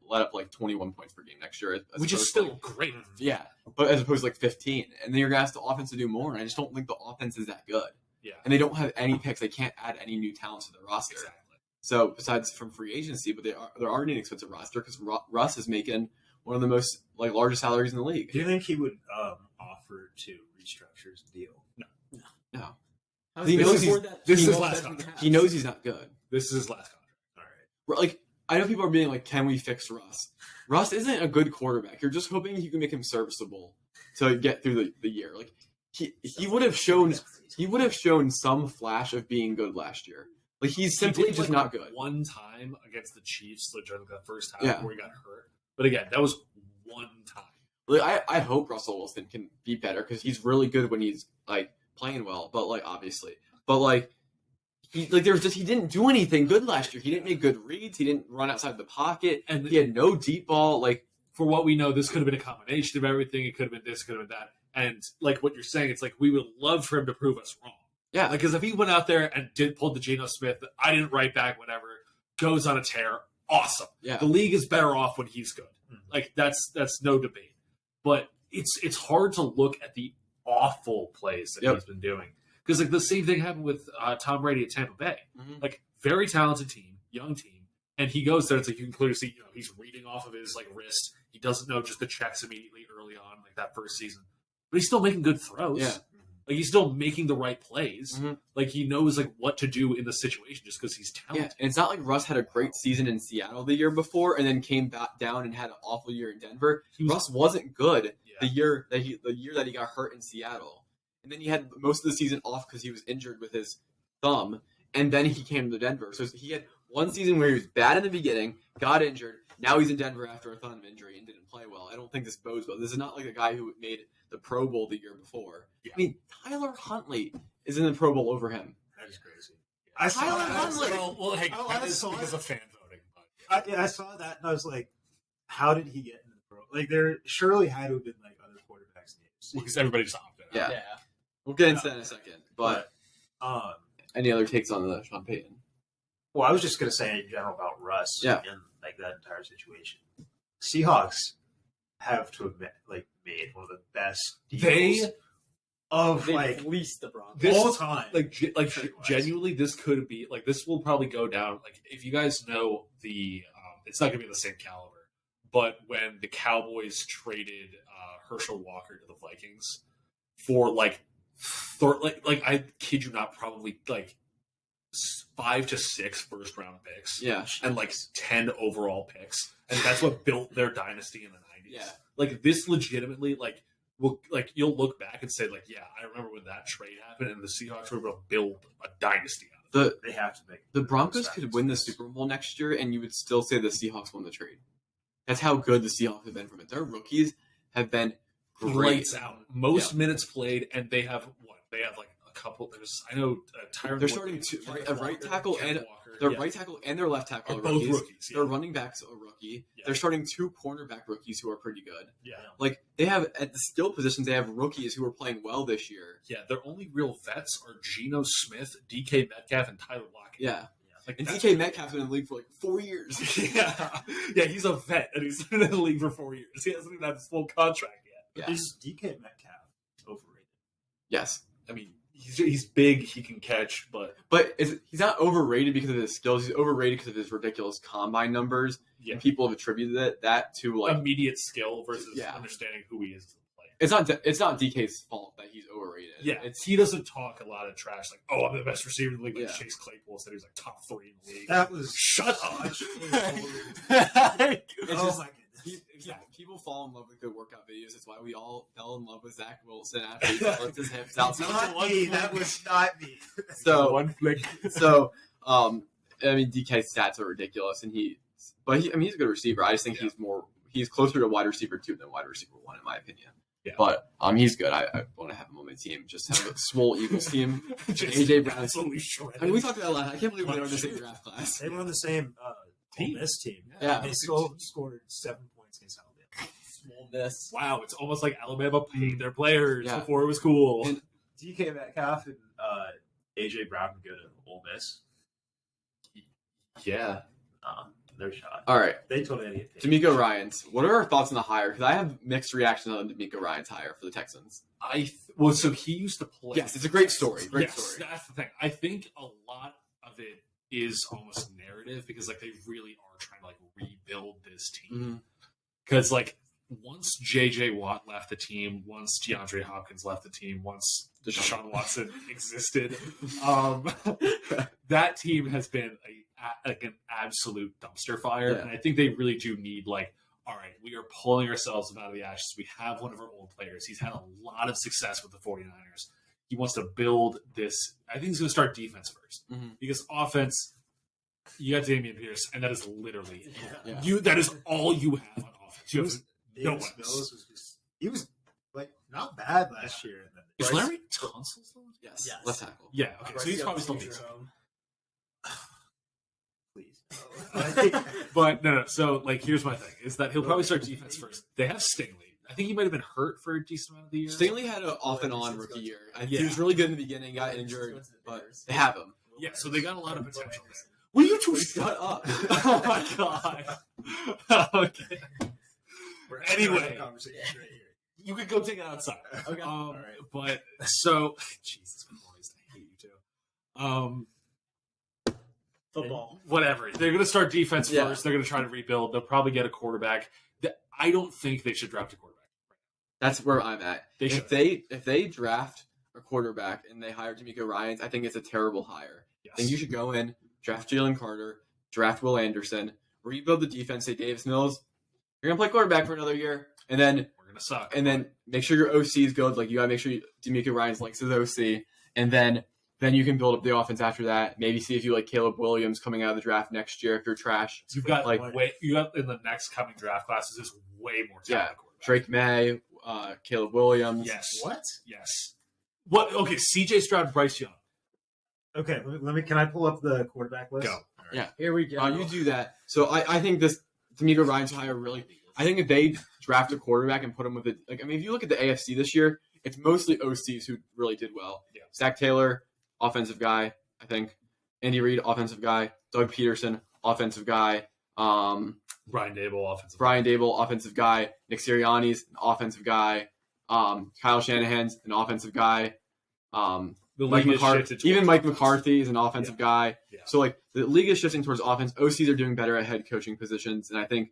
let up like 21 points per game next year, which is still great. Yeah, but as opposed to like 15, and then you're going to ask the offense to do more. And I just don't think the offense is that good. Yeah, And they don't have any picks. They can't add any new talents to their roster. exactly. So besides from free agency, but they're already an expensive roster because Russ is making one of the most like largest salaries in the league. Do you think he would offer to restructure his deal? No, How He does knows afford he's- that? this is He his knows last that contract. he knows he's not good. This is his last contract. All right. Like I know people are being like, "Can we fix Russ?" Russ isn't a good quarterback. You're just hoping you can make him serviceable to get through the year. Like he would have shown some flash of being good last year. Like he's simply He did, just like, not good. One time against the Chiefs during the first half Yeah. where he got hurt, but again, that was one time. Like I hope Russell Wilson can be better because he's really good when he's like playing well. But like obviously, he didn't do anything good last year. He didn't make good reads. He didn't run outside the pocket, And he had no deep ball. Like for what we know, this could have been a combination of everything. It could have been this, could have been that. And like what you're saying, it's like we would love for him to prove us wrong. yeah, Like, because if he went out there and pulled the Geno Smith, I didn't write back, whatever, goes on a tear, awesome. yeah. The league is better off when he's good. Like that's no debate. But it's hard to look at the awful plays that Yep. he's been doing, because like the same thing happened with Tom Brady at Tampa Bay. Mhm. Like very talented team, young team, and he goes there. It's like you can clearly see, he's reading off of his like wrist. He doesn't know just the checks immediately early on, like that first season, but he's still making good throws. Yeah. Like he's still making the right plays. Mhm. Like he knows like what to do in the situation just because he's Yeah, talented. and it's not like Russ had a great season in Seattle the year before and then came back down and had an awful year in Denver. Russ wasn't good Yeah. the year that he got hurt in Seattle, and then he had most of the season off because he was injured with his thumb, and then he came to Denver. So he had one season where he was bad in the beginning, got injured. Now he's in Denver after a thumb injury and didn't play well. I don't think this bodes well. This is not like a guy who made the Pro Bowl the year before. Yeah. I mean, Tyler Huntley is in the Pro Bowl over him. That is crazy. I saw Tyler that. Huntley. Well, hey, Oh, that I is saw because it. of fan voting. But, I saw that and I was like, how did he get into the pro? Like, there surely had to have been like other quarterbacks in the AFC. because everybody just opted out. Yeah. We'll get into that in a second. But um, any other takes on the Sean Payton? Well, I was just gonna say in general about Russ Yeah. and like that entire situation. Seahawks have to admit, like, made one of the best deals of They like fleeced the Broncos. This- all time. Trade-wise. Genuinely, this could be like this will probably go down. Like if you guys know it's not gonna be the same caliber, but when the Cowboys traded Herschel Walker to the Vikings for like I kid you not, probably like 5 to 6 first-round picks, Yeah. and like 10 overall picks, and that's what built their dynasty in the 90s. Yeah. Like this legitimately you'll look back and say like, yeah, I remember when that trade happened and the Seahawks were able to build a dynasty out of it. They have to make The Broncos could win the Super Bowl next year, and you would still say the Seahawks won the trade. That's how good the Seahawks have been from it. Their rookies have been great. Lights out. Most minutes played, and they have what? They have like a couple. I know Tyron. They're starting to a right tackle Ken and Walker. their Yeah. right tackle and their left tackle Are are both rookies. rookies. Yeah. Their running backs are rookie. Yeah. They're starting 2 cornerback rookies who are pretty good. Yeah. Like they have at the skill positions, they have rookies who are playing well this year. Yeah, their only real vets are Geno Smith, DK Metcalf, and Tyler Lockett. Yeah, Like and that's DK Metcalf's been in the league for like 4 years. yeah, he's a vet, and he's been in the league for 4 years. He hasn't even had his full contract yet. Yeah. Is DK Metcalf overrated? Yes, I mean, he's big, he can catch, but but he's not overrated because of his skills. He's overrated because of his ridiculous combine numbers. yeah, And people have attributed that to like immediate skill versus Yeah. understanding who he is as a player. it's not DK's fault that he's overrated. Yeah, It's he doesn't talk a lot of trash like, "Oh, I'm the best receiver in the league." Like Yeah. Chase Claypool said, he was like top 3 in the league. That was Shut up. such It's oh just- my goodness. People fall in love with good workout videos. It's why we all fell in love with Zach Wilson after he worked his hips out. Not me. That was not me. So one flick. So, I mean, DK's stats are ridiculous, and he's a good receiver. I just think he's closer to wide receiver 2 than wide receiver 1, in my opinion. Yeah. But he's good. I want to have him on my team. Just have a swole Eagles team. Just AJ Brown. absolutely shredded. I mean, we talked about that last. I can't believe we were in the same draft class. They were on the same Team. Ole Miss team. Yeah. They still scored 7 points against Alabama. Small miss. Wow, it's almost like Alabama paid their players Yeah. before it was cool. And- DK Metcalf and AJ Brown would go to Ole Miss. yeah. Their shot. All right, They told Eddie. D'Amico Ryans. What are our thoughts on the hire? Because I have mixed reactions on D'Amico Ryans' hire for the Texans. So he used to play. Yes, it's a great story. Great Yes, story. that's the thing. I think a lot of it is almost narrative because like they really are trying to like rebuild this team. Mhm. Because like once J.J. Watt left the team, once DeAndre Hopkins left the team, once Deshaun Watson existed, that team has been an absolute dumpster fire. Yeah. And I think they really do need like, all right, we are pulling ourselves out of the ashes. We have one of our old players. He's had a lot of success with the 49ers. He wants to build this. I think he's going to start defense first Mhm. because offense, you got Damian Pierce, and that is literally Yeah. that is all you have on offense. You have no Davis ones. Mills was just he was like not bad last year. And then Is Larry Tunsil still? Yes. Yes. Left tackle. Yeah. Okay. So he's probably still Bryce decent. Young. please. I think But no. So like, here's my thing: is that he'll probably start defense first. They have Stingley. I think he might have been hurt for a decent amount of the year. Stingley had an off and on rookie year. He Yeah. was really good in the beginning, got injured, but they have him. Yeah. So they got a lot of potential there. Will you two Shut up. Oh my god. Okay. we're Anyway. having a conversation right here. You could go take it outside. Okay. All right. But so, Jesus Christ, I hate you too. Football. Whatever. They're going to start defense Yeah. first. They're going to try to rebuild. They'll probably get a quarterback. I don't think they should draft a quarterback. That's where I'm at. They if should. they draft a quarterback and they hire D'Amico Ryans, I think it's a terrible hire. Yes. I think you should go in, draft Jalen Carter, draft Will Anderson, rebuild the defense, say Davis Mills, you're gonna play quarterback for another year, and then We're going to suck. make sure your OC is good. Like you gotta make sure D'Amico Ryans likes his OC, and then you can build up the offense after that. Maybe see if you like Caleb Williams coming out of the draft next year if you're trash. You've got like- you got in the next coming draft classes is way more talent. Drake May, Caleb Williams. Yes. What? Yes. What? Okay. CJ Stroud, Bryce Young. Okay, let me. Can I pull up the quarterback list? Go. All right. Yeah. Here we go. You do that. So I think this D'Amico Ryans hire really. I think if they draft a quarterback and put him with it, like I mean, if you look at the AFC this year, it's mostly OCs who really did well. Yeah. Zach Taylor, offensive guy, I think. Andy Reid, offensive guy. Doug Peterson, offensive guy. Brian Dable, offensive. Brian Dable, offensive guy. Nick Sirianni's an offensive guy. Kyle Shanahan's an offensive guy. Mike McCarthy, even Mike McCarthy is an offensive guy. Yeah. So like the league is shifting towards offense. OCs are doing better at head coaching positions, and I think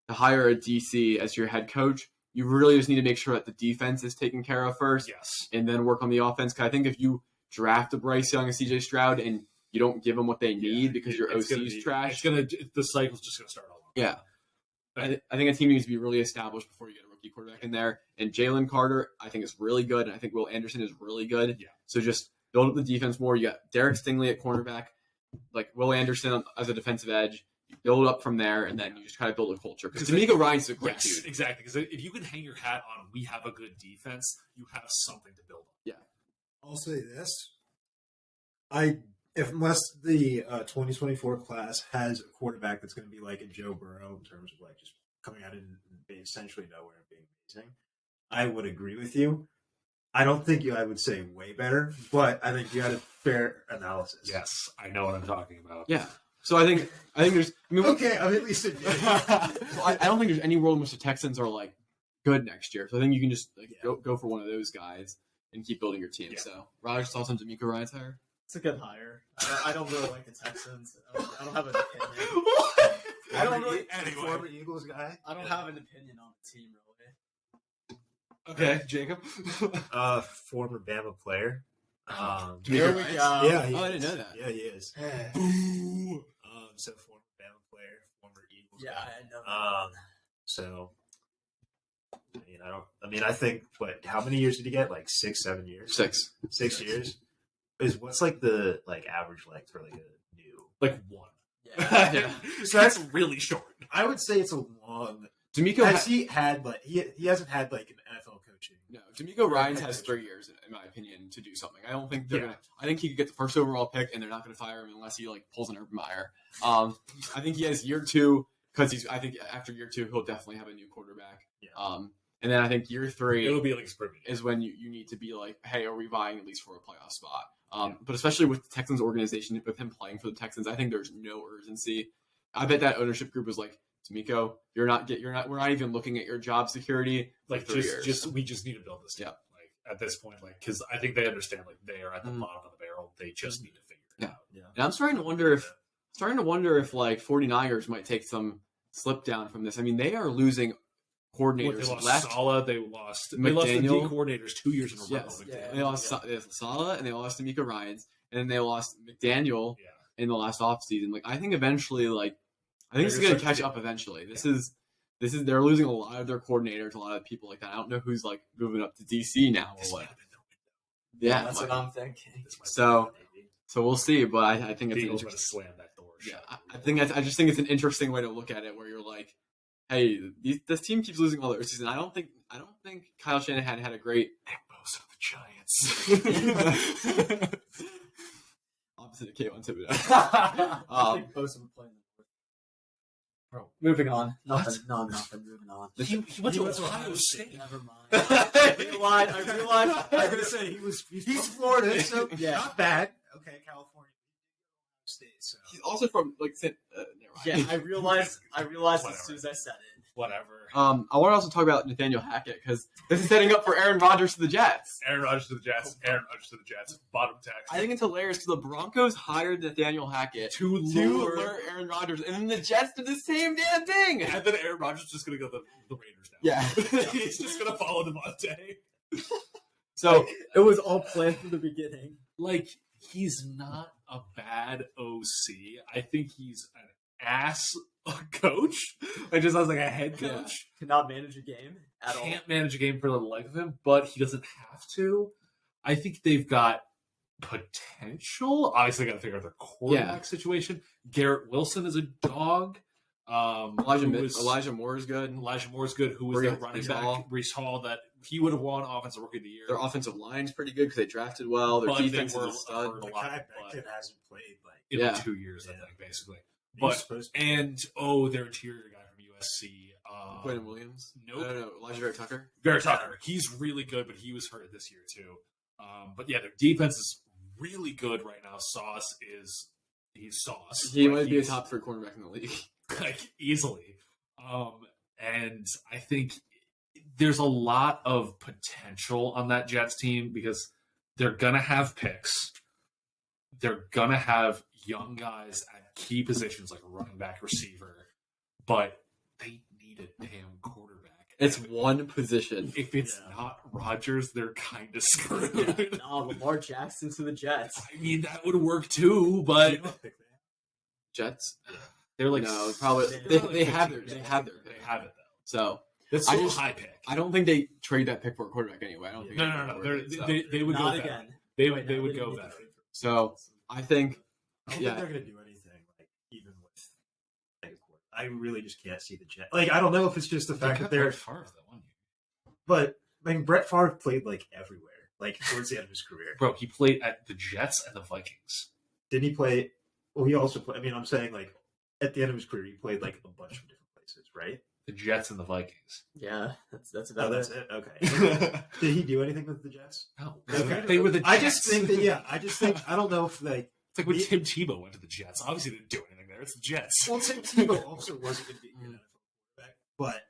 to hire a DC as your head coach, you really just need to make sure that the defense is taken care of first, Yes. and then work on the offense. Because I think if you draft a Bryce Young and CJ Stroud and you don't give them what they need because your OC is trash, the cycle's just gonna start all over. Yeah. I think a team needs to be really established before you get a rookie quarterback in there. And Jalen Carter, I think, is really good. And I think Will Anderson is really good. Yeah. So just build up the defense more. You got Derek Stingley at cornerback, like Will Anderson as a defensive edge. You build up from there, and then you just try to build a culture. Because D'Amico Ryan's a great dude. Exactly. Because if you can hang your hat on, we have a good defense, you have something to build on. Yeah. I'll say this. Unless the 2024 class has a quarterback that's going to be like a Joe Burrow in terms of like just coming out and being essentially nowhere and being amazing, I would agree with you. I don't think I would say way better, but I think you had a fair analysis. Yes, I know what I'm talking about. Yeah. So I think there's. I mean, Okay, I'm at least admitting. So I don't think there's any world in which the Texans are like good next year. So I think you can just like go for one of those guys and keep building your team. Yeah. So Rogers thoughts on D'Amico Ryan's hire? It's a good hire. I don't really like the Texans. I don't have an opinion. I don't really. Former Eagles guy. I don't have an opinion on the team really. Okay, Jacob. Former Bama player. There we go. Yeah, Oh, I didn't know that. Yeah, he is. Boo. So former Bama player, former Eagles Yeah, guy. I know. So I think how many years did he get? Like 6-7 years? 6 years? What's like the average length for like a new Like one. Yeah. Yeah. So that's really short. I would say it's a long D'Amico he hasn't had like an NFL coaching. No, D'Amico Ryans has 3 years, in my opinion, to do something. I don't think they're gonna. I think he could get the first overall pick, and they're not gonna fire him unless he like pulls an Urban Meyer. I think he has year 2 because I think after year 2 he'll definitely have a new quarterback. Yeah. And then I think year 3 It'll be like spring. is when you need to be like, hey, are we vying at least for a playoff spot? But especially with the Texans organization, with him playing for the Texans, I think there's no urgency. I bet that ownership group was like, D'Amico, we're not even looking at your job security. Like we just need to build this team. Yeah. Like at this point, like because I think they understand like they are at the bottom of the barrel. They just need to figure it out. Yeah. And I'm starting to wonder if like 49ers might take some slip down from this. I mean, they are losing coordinators. They lost left. Saleh. They lost the D McDaniel. coordinators 2 years in a row. Yes. Yeah. They lost Saleh and they lost D'Amico Ryans, and then they lost McDaniel Yeah. in the last offseason. Like I think eventually, this is going to catch up eventually. This is they're losing a lot of their coordinators, a lot of people like that. I don't know who's like moving up to DC now This or might what. have been the window. Yeah, That's what I'm thinking. This might So- be so we'll see. But I think the it's Eagles an going to slam that door yeah. shut. I just think it's an interesting way to look at it, where you're like, hey, this team keeps losing all their season. I don't think Kyle Shanahan had a great Most of the Giants. opposite of Kayvon Thibodeau. I think both of them playing the fourth. Bro, moving on. Nothing. Moving on. He went to went to Ohio State. Never mind. I realized. I was gonna say he's Florida, so Yeah. not bad. Okay, California State. So He's also from never Yeah, mind. I realized Whatever. as soon as I said it. Whatever. I want to also talk about Nathaniel Hackett because this is setting up for Aaron Rodgers to the Jets. Aaron Rodgers to the Jets. Aaron Rodgers to the Jets. Bottom tax. I think it's hilarious because the Broncos hired Nathaniel Hackett to to lure. lure Aaron Rodgers, and then the Jets did the same damn thing. And then Aaron Rodgers is just going to go the Raiders now. Yeah. He's just going to follow Devontae. So It was all planned from the beginning. Like, he's not a bad OC. I think he's an ass coach. Like, just as like a head coach. Cannot manage a game at all. Can't manage a game for the life of him, but he doesn't have to. I think they've got potential. Obviously, got to figure out their quarterback situation. Garrett Wilson is a dog. Elijah Moore is good. Elijah Moore's good. Who was their running back? Brees Hall. That he would have won Offensive Rookie of the Year. Their offensive line's pretty good because they drafted well. Their But they defense is were a stud. hurt. the lot, guy but- that kid hasn't played in Yeah. 2 years, I Yeah. think, basically. He's But supposed to. and their interior guy from USC, Quentin Williams. Nope. No. Elijah Vera Tucker. Garrett Tucker. He's really good, but he was hurt this year too. But yeah, their defense is really good right now. Sauce is he's sauce. He Like, might be a he's- top 3 cornerback in the league. like easily. And I think there's a lot of potential on that Jets team because they're gonna have picks. They're gonna have young guys at key positions like a running back, receiver, but they need a damn quarterback. It's one position. If it's not Rodgers, they're kind of screwed. No, Lamar Jackson to the Jets. I mean, that would work too, but You know what pick they have? Jets? they're like No, probably they have their They pick. have it though. So That's I still a just- high pick. I don't think they trade that pick for a quarterback anyway. I don't think. No. So, They would go Not better. again. They Right would now, would they go need to better. trade for So I think I don't Yeah. think they're going to do anything, like, even with I really just can't see the Jets. Like, I don't know if it's just the fact that they're. Brett Favre that one year. But, I mean, Brett Favre played, like, everywhere, like, towards the end of his career. Bro, he played at the Jets and the Vikings. Didn't he play? Well, he also played. I mean, I'm saying, like, at the end of his career, he played, like, a bunch of different places, right? The Jets and the Vikings. Yeah, that's Oh, about that's it. it? Okay. Did he do anything with the Jets? No, Okay. they were the Jets. I just think that, I don't know if, like, It's like when the- Tim Tebow went to the Jets. Obviously, they didn't do anything there. It's the Jets. well, Tim Tebow also wasn't going to be an NFL quarterback, but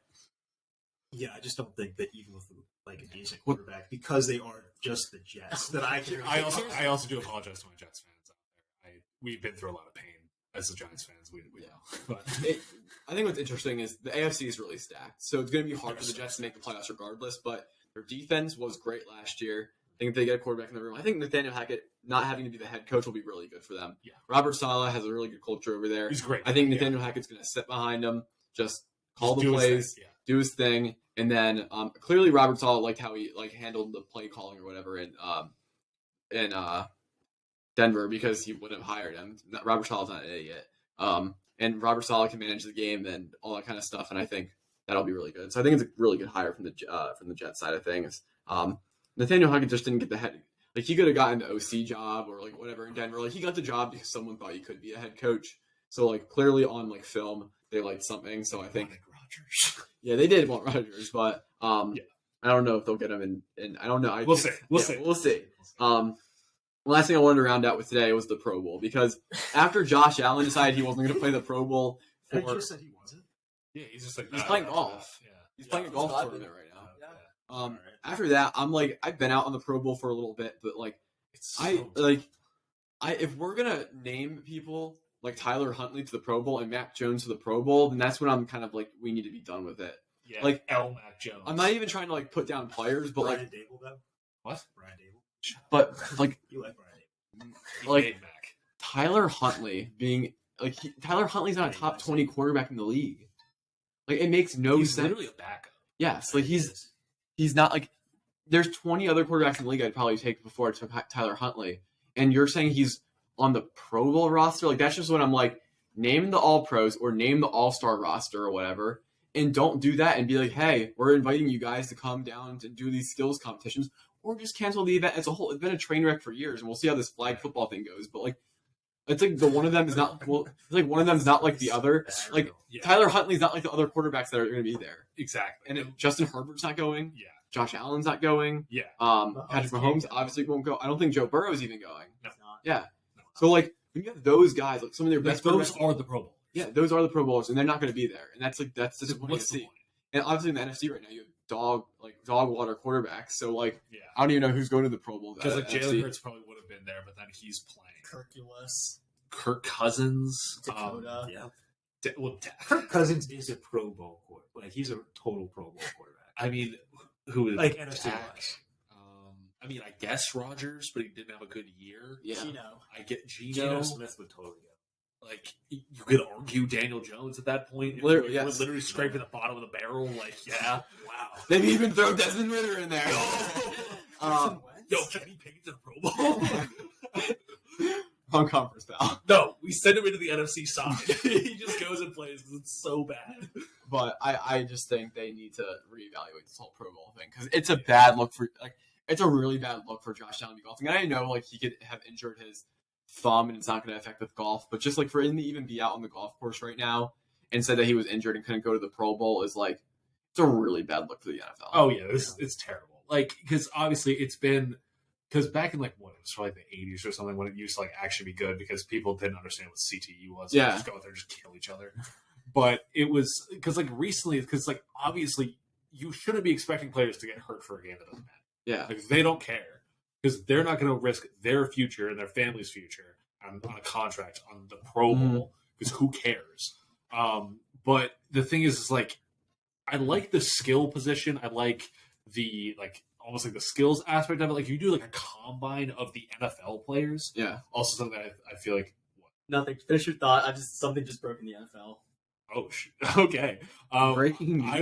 yeah, I just don't think that even with like a decent quarterback, because they are just the Jets, that I can. I also do apologize to my Jets fans out there. We've been through a lot of pain as the Giants fans. We know. But I think what's interesting is the AFC is really stacked, so it's going to be hard for the Jets to make the playoffs regardless. But their defense was great last year. I think if they get a quarterback in the room, I think Nathaniel Hackett not having to be the head coach will be really good for them. Yeah. Robert Saleh has a really good culture over there. he's great. I think Yeah. Nathaniel Hackett's going to sit behind him, just call Just the do his plays, thing. Yeah. do his thing, and then clearly Robert Saleh liked how he handled the play calling or whatever in Denver because he wouldn't have hired him. Robert Saleh's not an idiot. And Robert Saleh can manage the game and all that kind of stuff, and I think that'll be really good. So I think it's a really good hire from the Jets side of things. Nathaniel Hackett just didn't get the head. Like, he could have gotten the OC job or like whatever in Denver. Like, he got the job because someone thought he could be a head coach. So like clearly on like film they liked something. So I think Rodgers. yeah they did want Rodgers, but Yeah. I don't know if they'll get him in I don't know. We'll see. We'll see. Last thing I wanted to round out with today was the Pro Bowl, because after Josh Allen decided he wasn't going to play the Pro Bowl I for just said he wasn't. Yeah, he's just like He's playing golf. Yeah. he's playing a he's golf vibing. tournament right now. Yeah. Alright. After that, I'm like, I've been out on the Pro Bowl for a little bit, but like, It's if we're gonna name people like Tyler Huntley to the Pro Bowl and Mac Jones to the Pro Bowl, then that's when I'm kind of like, we need to be done with it. yeah, like, L. Mac Jones. I'm not even trying to like put down players, but Brian like, Dable, though. What? Brian Dable. but like You like Brian Dable? He like- made Mac. Tyler Huntley being like Tyler Huntley's not a top 20 quarterback in the league. Like, it makes no He's sense. literally a backup. Yes, like he's not like, there's 20 other quarterbacks in the league I'd probably take before I took Tyler Huntley, and you're saying he's on the Pro Bowl roster? Like, that's just what I'm like, name the All Pros or name the All Star roster or whatever, and don't do that and be like, hey, we're inviting you guys to come down to do these skills competitions, or just cancel the event as a whole. It's been a train wreck for years, and we'll see how this flag football thing goes. But like, it's like the one of them is not well. It's like one of them is not like the other. Like, Yeah, Tyler Huntley's not like the other quarterbacks that are going to be there, exactly. and Justin Herbert's not going. Yeah, Josh Allen's not going. yeah. Patrick can't Mahomes go. obviously won't go. I don't think Joe Burrow's even going. No. It's not. Yeah. So like, when you have those guys, like some of their Like, best those quarterbacks- are the Pro Bowlers. yeah, those are the Pro Bowlers, and they're not going to be there, and that's disappointing to What's the see. point? And obviously in the NFC right now, you have dog water quarterbacks. So like, Yeah, I don't even know who's going to the Pro Bowl. because like NFC. Jalen Hurts probably would have been there, but then he's playing. Kirkulus, Kirk Cousins, Dakota. Yeah. Dak. Cousins is a Pro Bowl quarterback. Like, he's a total Pro Bowl quarterback. I mean, who is Like, NFC Dak? wise. I mean, I guess Rodgers, but he didn't have a good year. Yeah. Gino. I get Gino. Geno Smith would totally go. Like, you could argue Daniel Jones at that point. If Literally, we're yes. literally scraping the bottom of the barrel. Like, yeah, wow. Maybe even throw Desmond Ritter in there. um, Yo, Kenny Pickett to the Pro Bowl. wrong conference, pal. No, we send him into the NFC side. He just goes and plays because it's so bad. But I just think they need to reevaluate this whole Pro Bowl thing, because it's a bad look for it's a really bad look for Josh Allen to be golfing. And I know like he could have injured his thumb and it's not going to affect with golf, but just like for him to even be out on the golf course right now and said that he was injured and couldn't go to the Pro Bowl is like, it's a really bad look for the NFL. Oh yeah, it's terrible. Like, because obviously it's been because back in like what it was probably the 80s or something when it used to like actually be good because people didn't understand what CTE was. Yeah. Just go out there and just kill each other. But it was because like recently, because like obviously you shouldn't be expecting players to get hurt for a game that doesn't matter. Yeah. Like they don't care because they're not going to risk their future and their family's future on a contract on the Pro Bowl because who cares? But the thing is like I like the skill position. I like the like almost like the skills aspect of it. Like you do like a combine of the NFL players. Yeah. Also something that I feel like Nothing. Finish your thought. Something just broke in the NFL. oh okay. Breaking news.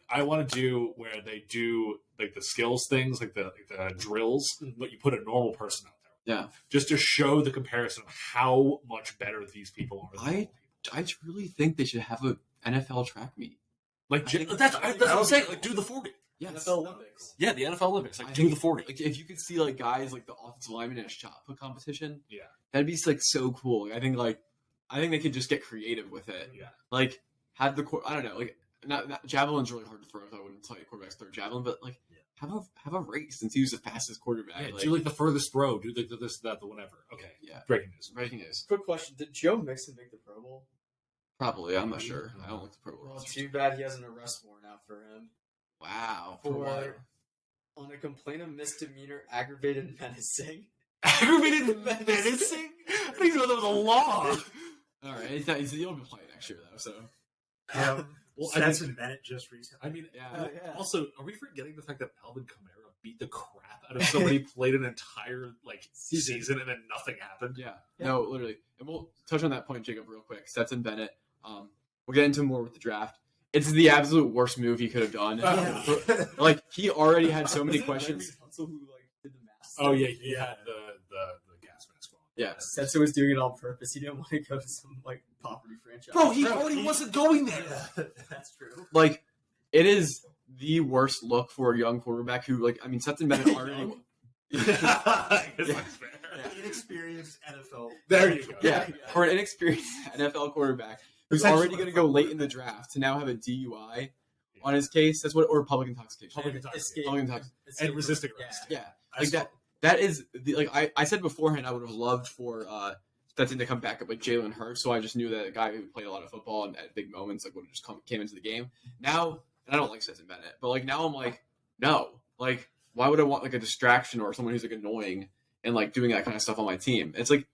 I want to do where they do like the skills things, like the drills, but you put a normal person out there. Yeah. Just to show the comparison of how much better these people are. Than I really think they should have a NFL track meet. like that's what I'm saying. Like do the 40. Yes. NFL Olympics. Yeah, the NFL Olympics. Like I do think- the 40. Like if you could see like guys like the offensive lineman in a shot put competition, Yeah. that'd be like so cool. I think they could just get creative with it. Yeah. Like have the I don't know, like not javelin's really hard to throw. So I wouldn't tell you quarterbacks throw javelin, but like have a race since he was the fastest quarterback. Yeah, like, do like the furthest throw. Do like the this, that, the whatever. Okay. Yeah. Breaking news. breaking news. Quick question: did Joe Mixon make the Pro Bowl? Probably, I'm not sure. I don't like the Pro Bowl. Well, too bad he has an arrest warrant out for him Wow. For what? on a complaint of misdemeanor aggravated menacing. Aggravated menacing? I didn't even know that was a law. All right, he'll be playing next year though. So Well, Stetson Bennett just recently. I mean, yeah. also, are we forgetting the fact that Alvin Kamara beat the crap out of somebody, played an entire like season, and then nothing happened? Yeah. No, literally. And we'll touch on that point, Jacob, real quick. Stetson Bennett. We'll get into more with the draft. It's the absolute worst move he could have done. Like he already had so many questions. Who like did the mask? Oh yeah, he had the gas mask on. Yeah. Stetson was doing it on purpose. He didn't want to go to some like property franchise. Bro, he already wasn't going there. That's true. Like it is the worst look for a young quarterback who, like, I mean, Stetson Bennett already. That's fair. Inexperienced NFL. There you go. Yeah, for an inexperienced NFL quarterback who's already going to go late in the draft to now have a DUI on his case. That's what, or public intoxication. Public intoxication. Escape. Public intoxication. And resisting arrest. Yeah, like that. That is the, like I said beforehand. I would have loved for Stetson to come back up like Jalen Hurts. So I just knew that a guy who played a lot of football and at big moments like would have just came into the game. Now, and I don't like Stetson Bennett, but like now I'm like, no, like why would I want like a distraction or someone who's like annoying and like doing that kind of stuff on my team? It's like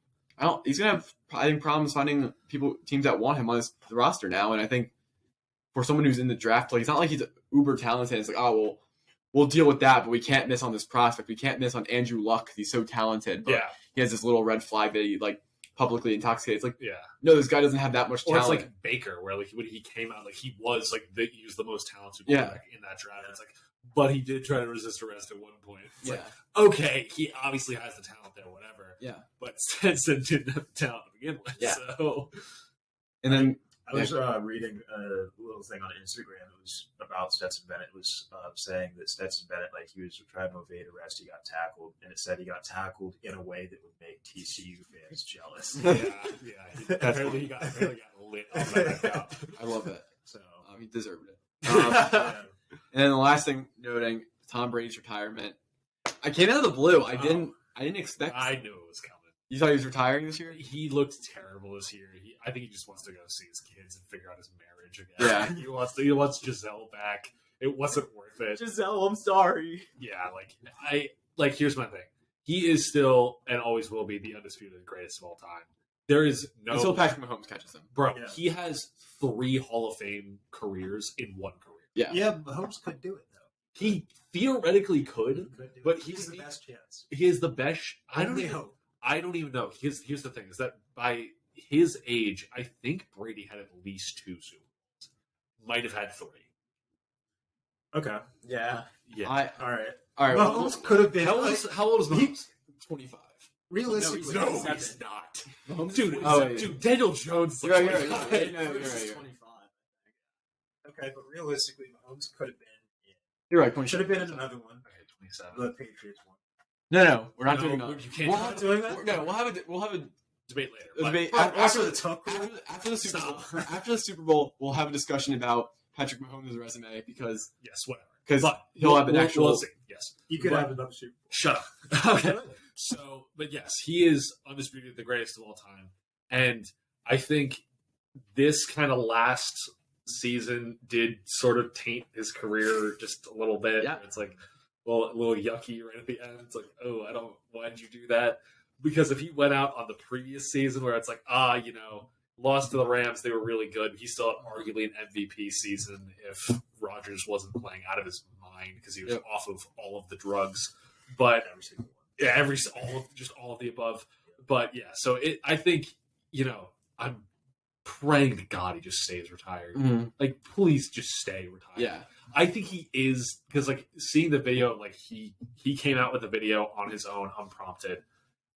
he's gonna have I think problems finding teams that want him on the roster now. And I think for someone who's in the draft, like it's not like he's uber talented. It's like, oh well, we'll deal with that, but we can't miss on this prospect. We can't miss on Andrew Luck because he's so talented. But he has this little red flag that he like publicly intoxicates. Like, no, this guy doesn't have that much talent. Or it's like Baker, where like when he came out, like he was like he was the most talented quarterback in that draft. It's like, but he did try to resist arrest at one point. It's like, okay, he obviously has the talent there, whatever. Yeah, but Stetson didn't have the talent to begin with. Yeah. So, and then I was reading a little thing on Instagram. It was about Stetson Bennett. It was saying that Stetson Bennett, like he was trying to evade arrest, he got tackled, and it said he got tackled in a way that would make TCU fans jealous. Apparently he got lit on that. I love it. So he deserved it. And then the last thing, noting Tom Brady's retirement. I came out of the blue. I didn't expect. I knew it was coming. You thought he was retiring this year? He looked terrible this year. I think he just wants to go see his kids and figure out his marriage again. Yeah. He wants Giselle back. It wasn't worth it. Giselle, I'm sorry. Yeah, here's my thing. He is still and always will be the undisputed greatest of all time. There is no until Patrick Mahomes catches him. Bro, he has 3 Hall of Fame careers in one career. Yeah, Mahomes could do it though. He theoretically could, but he's the best chance. He is the best. I don't even know. Here's the thing: is that by his age, I think Brady had at least 2 Super Bowls. Might have had 3. Okay. Yeah. All right. Mahomes could have been. How old is Mahomes? 25. Realistically, no, he's not. Mahomes, dude, Daniel Jones. You're right. 25. Okay, but realistically, Mahomes could have been. You're right. Should have been in another one. Okay, 27. The Patriots one. No, we're not doing that. You can't. We're not doing that. No, we'll have a debate later. debate after the Super Bowl. After the Super Bowl, we'll have a discussion about Patrick Mahomes' resume because because But he'll have an actual. We'll see. Yes. You could But- have another Super Bowl. Shut up. Okay. So, but yes, he is undisputed the greatest of all time. And I think this kind of last season did sort of taint his career just a little bit. Yeah. It's like, well, a little yucky right at the end. It's like, oh, why'd you do that? Because if he went out on the previous season where it's like, lost to the Rams, they were really good. He still had arguably an MVP season if Rodgers wasn't playing out of his mind because he was off of all of the drugs. But Every single one. yeah, all of the above. But yeah, so I think, I'm praying to God he just stays retired. Mhm. Like, please just stay retired. Yeah. I think he is, because like seeing the video, like he came out with a video on his own, unprompted,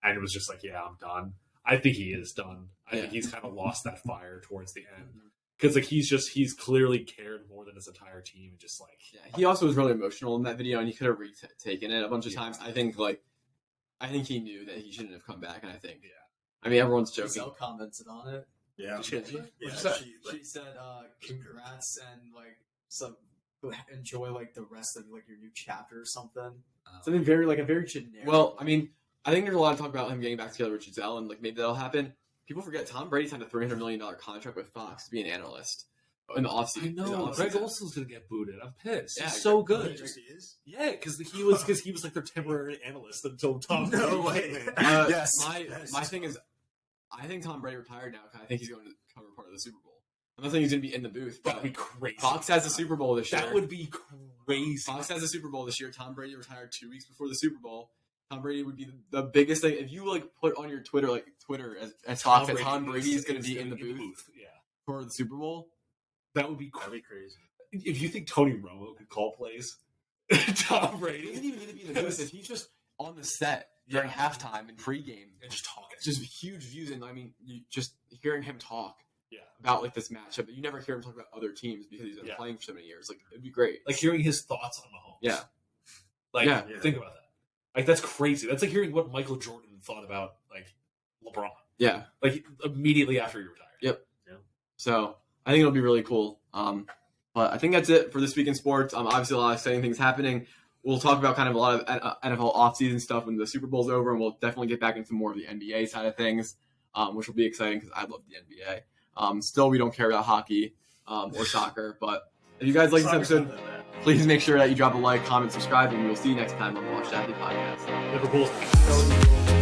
and it was just like, yeah, I'm done. I think he is done. I think he's kind of lost that fire towards the end because like he's clearly cared more than his entire team, and just like He also was really emotional in that video, and he could have retaken it a bunch of times. I think he knew that he shouldn't have come back, and I mean, everyone's joking. Giselle commented on it. Yeah. Did she? Yeah, She said, "Congrats and enjoy the rest of your new chapter or something." Something very a very generic. Well, I mean, I think there's a lot of talk about him getting back together with Giselle, and maybe that'll happen. People forget Tom Brady signed a $300 million contract with Fox to be an analyst in the offseason. I know Greg Olson's gonna get booted. I'm pissed. Yeah, He's so good. He is? Yeah, because he was like their temporary analyst until Tom. No Brady. way. Yes. Yes. My thing is, I think Tom Brady retired now. I think he's going to cover part of the Super Bowl. I'm not saying he's going to be in the booth, That'd but be crazy. Fox has the Super Bowl this year. That would be crazy. Fox has the Super Bowl this year. Tom Brady retired 2 weeks before the Super Bowl. Tom Brady would be the biggest thing. If you put on your Twitter as Fox that Tom Brady is going to be in the booth Yeah, for the Super Bowl, that would be That'd crazy. be crazy. If you think Tony Romo could call plays, Tom he Brady doesn't even need to be in the booth. If he's just on the set during halftime and pregame, and just talking. it's just huge views. And I mean, you just hearing him talk Yeah, about this matchup, you never hear him talk about other teams because he's been Yeah. playing for so many years. It'd be great. like hearing his thoughts on Mahomes. Yeah. Like, Yeah. think about that. Like, that's crazy. That's like hearing what Michael Jordan thought about LeBron. Yeah. Like immediately after he retired. Yep. Yeah. So I think it'll be really cool. But I think that's it for this week in sports. Obviously a lot of exciting things happening. We'll talk about kind of a lot of NFL offseason stuff when the Super Bowl's over, and we'll definitely get back into more of the NBA side of things, which will be exciting because I love the NBA. Still, we don't care about hockey or soccer, but if you guys like this episode, please make sure that you drop a like, comment, subscribe, and we'll see you next time on the Watch Athlete Podcast. Liverpool.